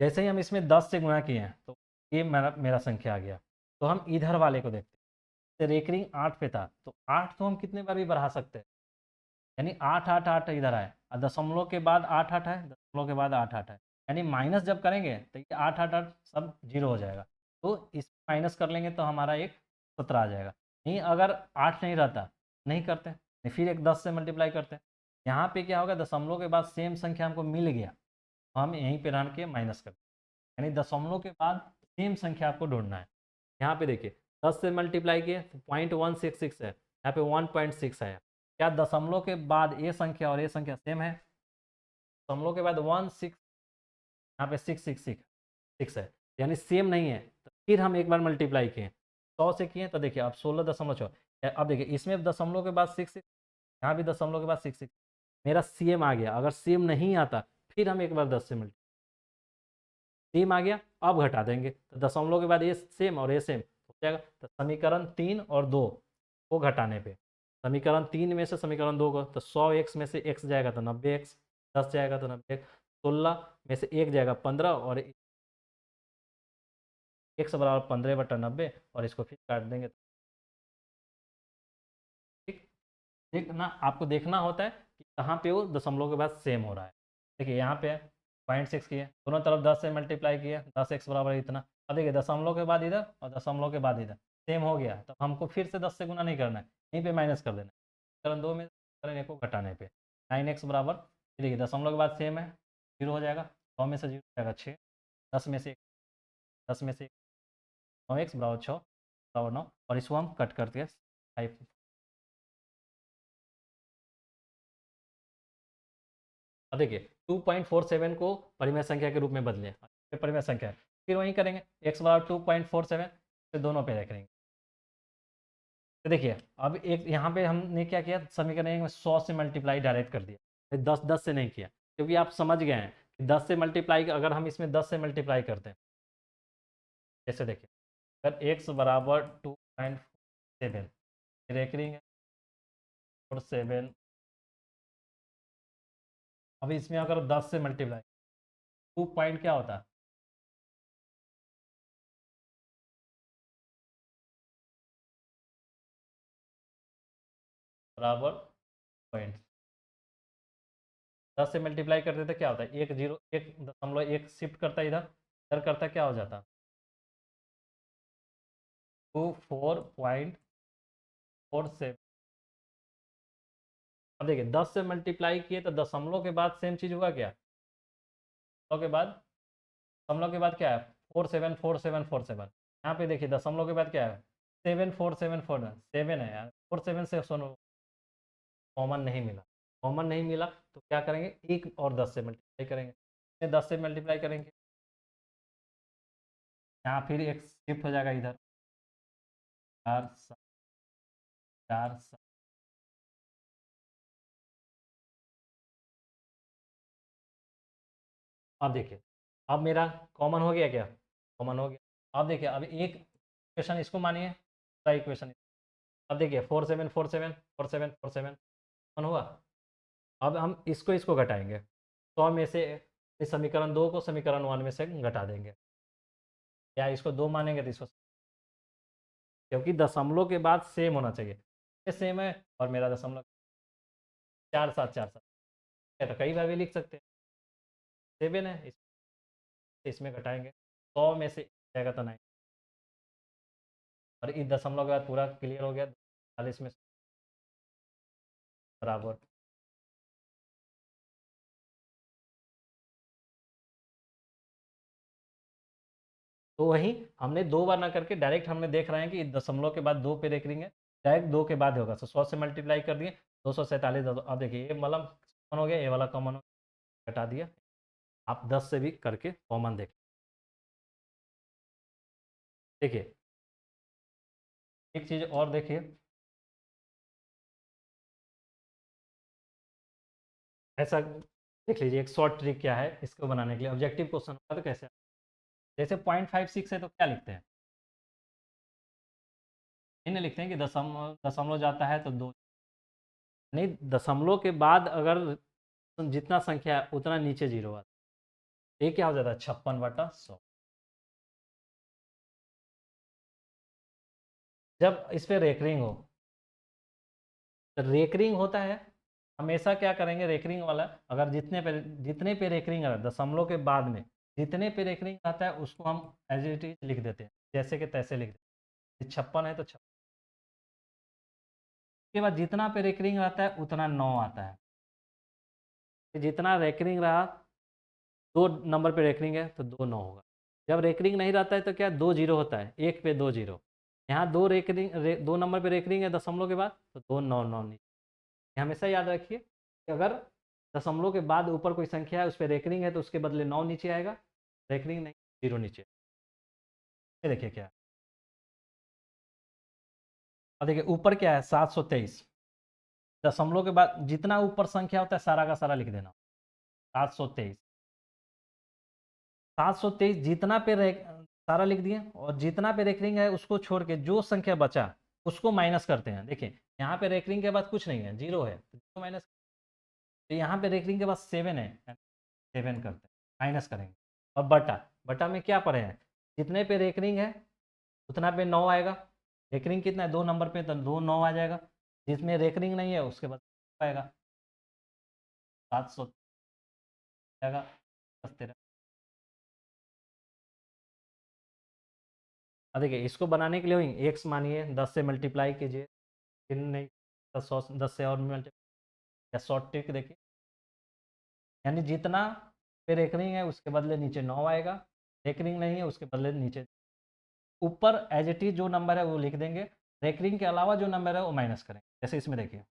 [SPEAKER 1] जैसे ही हम इसमें 10 से गुना किए हैं तो ये मेरा मेरा संख्या आ गया, तो हम इधर वाले को देखते हैं, रेकरिंग 8 पे था, तो 8 तो हम कितने बार भी बढ़ा सकते हैं, यानी 8 8 8 इधर आए, और दशमलव के बाद 8 8 है, दशमलव के बाद 8 8 है, यानी माइनस जब करेंगे तो ये 8 8 8 सब जीरो हो जाएगा, तो इस माइनस कर लेंगे तो हमारा एक 17 आ जाएगा। नहीं अगर 8 नहीं रहता, नहीं करते, नहीं फिर एक 10 से मल्टीप्लाई करते हैं, यहाँ पे क्या होगा, दशमलव के बाद सेम संख्या हमको मिल गया, तो हम यहीं पे रन के माइनस करते हैं, यानी दशमलव के बाद सेम संख्या आपको ढूंढना है। यहाँ पे देखिए 10 से मल्टीप्लाई किए तो 0.166 है, यहाँ पे 1.6 आया, क्या दशमलव के बाद ये संख्या और ये संख्या सेम है, दशमलव के बाद 16, यहाँ पे 6 है, यानी सेम नहीं है, तो फिर हम एक बार मल्टीप्लाई किए 100 से किए, तो देखिए अब 16.6, अब देखिए इसमें दशमलव के बाद 6 यहाँ भी दशमलव के बाद 6 मेरा सेम आ गया, अगर सेम नहीं आता फिर हम एक बार 10 से मल्टीप्लाई, सेम आ गया, अब घटा देंगे, तो दशमलव के बाद ये सेम और ये सेम हो जाएगा, तो समीकरण 3 और 2 को घटाने पे, समीकरण 3 में से समीकरण 2 को, तो 100x में से x जाएगा तो 90x, 10 जाएगा तो 90x, 16 में से 1 जाएगा 15, और x बराबर 15/90, और इसको फिर काट देंगे, ठीक। देखना आपको देखना होता है कि कहाँ पे वो दशमलव के बाद सेम हो रहा है, देखिए यहाँ पे 0.6 किए, दोनों तरफ 10 से मल्टीप्लाई किए, 10x बराबर इतना, अब देखिए दशमलव के बाद इधर और दशमलव के बाद इधर सेम हो गया, तो हमको फिर से 10 से गुना नहीं करना है, यहीं पे माइनस कर देना है, चरण 2 में चरण 1 को घटाने पे 9x बराबर, देखिए दशमलव के बाद सेम है, जीरो हो जाएगा, 100 में से जीरो हो जाएगा 6, 10 में से 10 में से 9x बराबर 6 बराबर 9, और इसको हम कट करते हैं 5 अब देखिए 2.47 को परिमेय संख्या के रूप में बदलें, परिमेय संख्या है, फिर वहीं करेंगे x बराबर 2.47, फिर दोनों पे रखेंगे। तो देखिए अब एक यहाँ पे हमने क्या किया, समीकरण एक में 100 से मल्टीप्लाई डायरेक्ट कर दिया, 10 से नहीं किया, क्योंकि आप समझ गए हैं कि 10 से मल्टीप्लाई, अगर हम इसमें 10 से मल्टीप्लाई करते हैं, जैसे देखिए अगर x बराबर 2.7 रेकरिंग है और 7, अभी इसमें अगर 10 से मल्टीप्लाई, 2 पॉइंट क्या होता है, बराबर पॉइंट, 10 से मल्टीप्लाई करते तो क्या होता है, 1 शिफ्ट करता है इधर, इधर करता क्या हो जाता, 24.47। अब देखिए 10 से मल्टीप्लाई किए तो दशमलव के बाद सेम चीज हुआ क्या, दशमलव के बाद, दशमलव के बाद क्या है, 474747, यहाँ पे देखिए दशमलव के बाद क्या है, 74747 है यार, 47 से सुनो कॉमन नहीं मिला, कॉमन नहीं मिला तो क्या करेंगे, एक और 10 से मल्टीप्लाई करेंगे, 10 से मल्टीप्लाई करेंगे, यहाँ फिर एक शिफ्ट हो जाएगा इधर, 4 4। अब देखिए अब मेरा कॉमन हो गया क्या, कॉमन हो गया। अब देखिए अब एक इक्वेशन इसको मानिए, दूसरा इक्वेशन, अब देखिए 47474747 कॉमन हुआ। अब हम इसको इसको घटाएंगे, 100 में से इस समीकरण 2 को समीकरण 1 में से घटा देंगे, या इसको 2 मानेंगे तो इसको, क्योंकि दशमलव के बाद सेम होना चाहिए, ये सेम है और मेरा दशमलव 4747 है, तो कई बार भी लिख सकते हैं, 7 है इसमें घटाएंगे, 100 में से जाएगा तो 9, और इस दशमलव के बाद पूरा क्लियर हो गया, 40 में बराबर। तो वही हमने 2 बार ना करके डायरेक्ट हमने देख रहे हैं कि दशमलव के बाद 2 पे रेकरिंग है, डायरेक्ट 2 के बाद होगा, तो 100 से मल्टीप्लाई कर दिए, 247। अब देखिए ये मतलब कॉमन हो गया, ये वाला कॉमन हो गया, घटा दिया, आप 10 से भी करके कॉमन देख, देखिए एक चीज़ और देखिए, ऐसा देख लीजिए, एक शॉर्ट ट्रिक क्या है इसको बनाने के लिए, ऑब्जेक्टिव क्वेश्चन होगा तो कैसे, जैसे 0.56 है तो क्या लिखते हैं, इन्हें लिखते हैं कि दशमलव जाता है तो 2, नहीं दशमलव के बाद अगर जितना संख्या है उतना नीचे जीरो आता है, ये क्या हो जाता है, 56/100। जब इस पे रेकरिंग हो, तो रेकरिंग होता है, हमेशा क्या करेंगे, रेकरिंग वाला अगर जितने पे रेकरिंग आता है दशमलव के बाद में, जितने पे रेकरिंग आता है उसको हम एज इट इज लिख देते हैं, जैसे कि तैसे लिख देते हैं, 56 है तो 56 के बाद जितना पे रेकरिंग आता है उतना 9 आता है, जितना रेकरिंग रहा, 2 नंबर पे रेकरिंग है तो 2 9 होगा, जब रेकरिंग नहीं रहता है तो क्या 2 जीरो होता है, एक पे 2 जीरो, यहाँ 2 नंबर पे रेकरिंग है दशमलव के बाद तो 2 9 9 नहीं, हमेशा याद रखिए कि अगर दशमलव के बाद ऊपर कोई संख्या है उस पर रेकरिंग है तो उसके बदले 9 नीचे आएगा, रेकरिंग नहीं, जीरो नीचे। ये देखिए क्या है, और देखिए ऊपर क्या है, 723, दशमलव के बाद जितना ऊपर संख्या होता है सारा का सारा लिख देना, 723, 723 जितना पे सारा लिख दिए, और जितना पे रेकरिंग है उसको छोड़ के जो संख्या बचा उसको माइनस करते हैं, देखिए यहाँ पे रेकरिंग के बाद कुछ नहीं है, जीरो है तो जीरो माइनस, तो यहाँ पे रेकरिंग के बाद 7 है, 7 करते हैं, माइनस करेंगे, और बटा, बटा में क्या पढ़े हैं, जितने पे रेकरिंग है उतना पे 9 आएगा, रेकरिंग कितना है 2 नंबर पे तो 2 9 आ जाएगा, जिसमें रेकरिंग नहीं है उसके बाद आएगा 700 आएगा, 13। अब देखिए इसको बनाने के लिए वही एक्स मानिए 10 से मल्टीप्लाई कीजिए, फिर नहीं तो 100 10 से और मल्टीप्लाई, या शॉर्ट ट्रिक देखिए, यानी जितना पे रेकरिंग है उसके बदले नीचे 9 आएगा, रेकरिंग नहीं है उसके बदले नीचे, ऊपर एज इट इज जो नंबर है वो लिख देंगे, रेकरिंग के अलावा जो नंबर है वो माइनस करेंगे, जैसे इसमें देखिए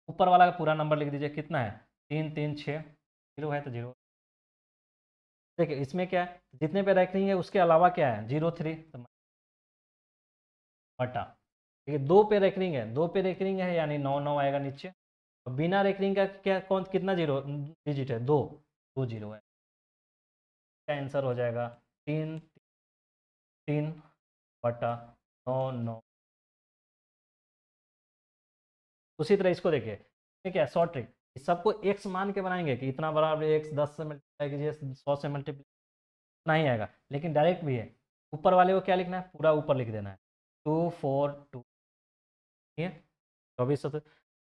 [SPEAKER 1] ऊपर वाला का पूरा नंबर लिख दीजिए, कितना है 3 3 6 0 है तो 0। देखिए इसमें क्या है, जितने पे रैंकिंग है उसके अलावा क्या है 0 3 तो बटा। ठीक है, 2 पे रैंकिंग है, 2 पे रैंकिंग है यानी 9 9 आएगा नीचे। और बिना रैंकिंग का क्या कौन कितना जीरो डिजिट है, 2 2 जीरो है। क्या आंसर हो जाएगा 3 3 बटा 9 9। उसी तरह इसको देखिए, ठीक है शॉर्ट ट्रिक, सबको x मान के बनाएंगे कि इतना बड़ा x 10 से मल्टीप्लाई कीजिए 100 से मल्टीप्लाई नहीं आएगा, लेकिन डायरेक्ट भी है। ऊपर वाले को क्या लिखना है, पूरा ऊपर लिख देना है 2 4 2, ठीक है 24।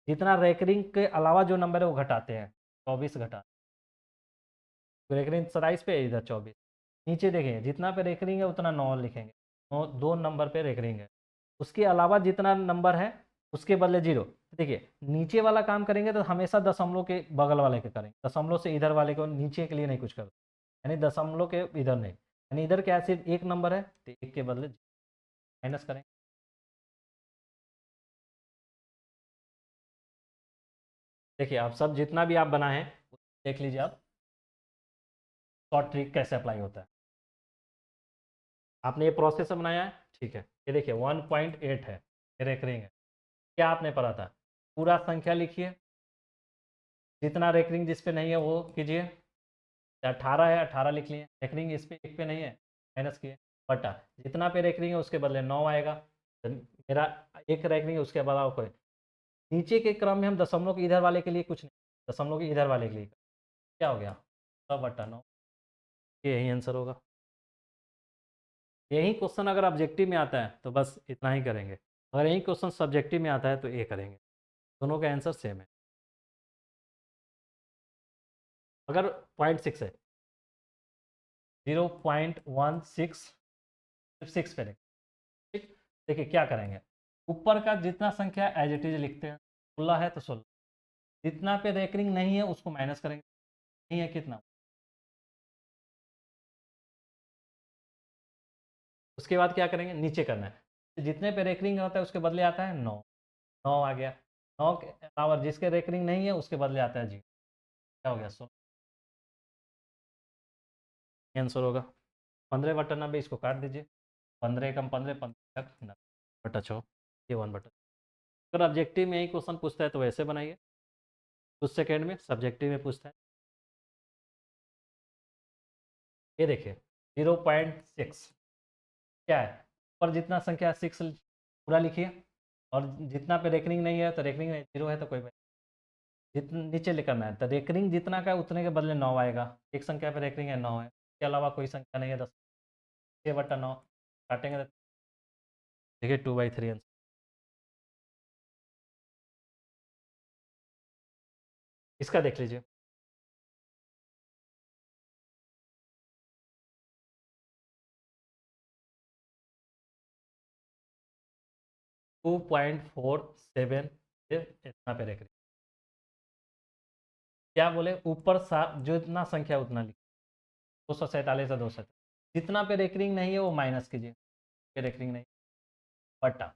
[SPEAKER 1] जितना रेकरिंग के अलावा जो नंबर है वो घटाते हैं, 24 घटा, तो रेकरिंग 27 पे इधर 24। नीचे देखें जितना पे रेकरिंग है उतना 9 लिखेंगे, 9 2 नंबर पे रेकरिंग है। उसके अलावा जितना नंबर है उसके बदले 0। देखिए नीचे वाला काम करेंगे तो हमेशा दशमलव के बगल वाले के करेंगे, दशमलव से इधर वाले को नीचे के लिए नहीं कुछ करो, यानी दशमलव के इधर नहीं, यानी इधर क्या सिर्फ एक नंबर है तो एक के बदले माइनस करें। देखिए आप सब जितना भी आप बनाए हैं देख लीजिए आप शॉर्ट ट्रिक कैसे अप्लाई होता है। आपने ये प्रोसेसर बनाया है, ठीक है, ये देखिए 1.8 है, ये रेकरिंग है। क्या आपने पढ़ा था, पूरा संख्या लिखिए, जितना रेकरिंग जिस पे नहीं है वो कीजिए। 18 है 18 लिख लिए, रेकरिंग इस पे एक पे नहीं है माइनस किए, बटा जितना पे रेकरिंग है उसके बदले 9 आएगा। तो मेरा एक रेकरिंग है उसके अलावा कोई, नीचे के क्रम में हम दशमलव के इधर वाले के लिए कुछ नहीं, दशमलव के इधर वाले के लिए क्या हो गया 100 बटा 9, यही आंसर होगा। यही क्वेश्चन अगर ऑब्जेक्टिव में आता है तो बस इतना ही करेंगे, अगर यही क्वेश्चन सब्जेक्टिव में आता है तो ये करेंगे, दोनों का आंसर सेम है। अगर 0.6 है 0.16 सिर्फ 6 पे ठीक। देखिए क्या करेंगे, ऊपर का जितना संख्या एज इट इज लिखते हैं, 16 है तो 16, जितना पे रेकरिंग नहीं है उसको माइनस करेंगे, नहीं है कितना, उसके बाद क्या करेंगे नीचे करना है, जितने पे रेकरिंग होता है उसके बदले आता है 9, 9 आ गया, 9 के अलावा जिसके रेकरिंग नहीं है उसके बदले आता है 0, क्या हो गया 16 आंसर होगा। 15 बटा 90 इसको काट दीजिए, 15 कम 15 15 बटा 6, ये 1 बटा। अगर ऑब्जेक्टिव में यही क्वेश्चन पूछता है तो वैसे बनाइए, कुछ सेकेंड में सब्जेक्टिव में पूछता है। ये देखिए 0.6 क्या है, पर जितना संख्या 6 पूरा लिखिए, और जितना पे रेकरिंग नहीं है तो रेकरिंग नहीं 0 है तो कोई बात, जितना नीचे लिखना है तो रेकरिंग जितना का उतने के बदले 9 आएगा, एक संख्या पे रेकरिंग है 9 है, इसके अलावा कोई संख्या नहीं है 10, 6 बटा 9 काटेंगे तो देखिए 2/3 आंसर। इसका देख लीजिए 2.47 इतना पे रेकरिंग, क्या बोले ऊपर जो इतना संख्या उतना लिखिए, 247 है 200, जितना पे रेकरिंग नहीं है वो माइनस कीजिए, पे रेकरिंग नहीं, बटा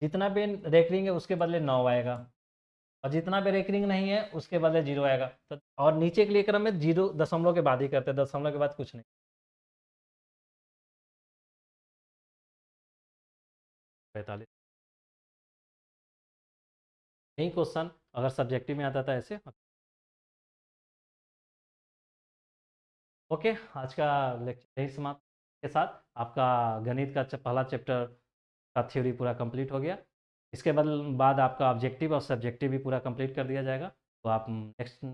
[SPEAKER 1] जितना पे रेकरिंग है उसके बदले 9 आएगा, और जितना पे रेकरिंग नहीं है उसके बदले 0 आएगा, तो और नीचे के लिए क्रम में 0 दशमलव के बाद ही करते हैं, दशमलव के बाद कुछ नहीं। 45, यही क्वेश्चन अगर सब्जेक्टिव में आता था ऐसे। ओके, आज का लेक्चर यही समाप्त के साथ आपका गणित का पहला चैप्टर का थ्योरी पूरा कंप्लीट हो गया। इसके बाद आपका ऑब्जेक्टिव और सब्जेक्टिव भी पूरा कंप्लीट कर दिया जाएगा, तो आप नेक्स्ट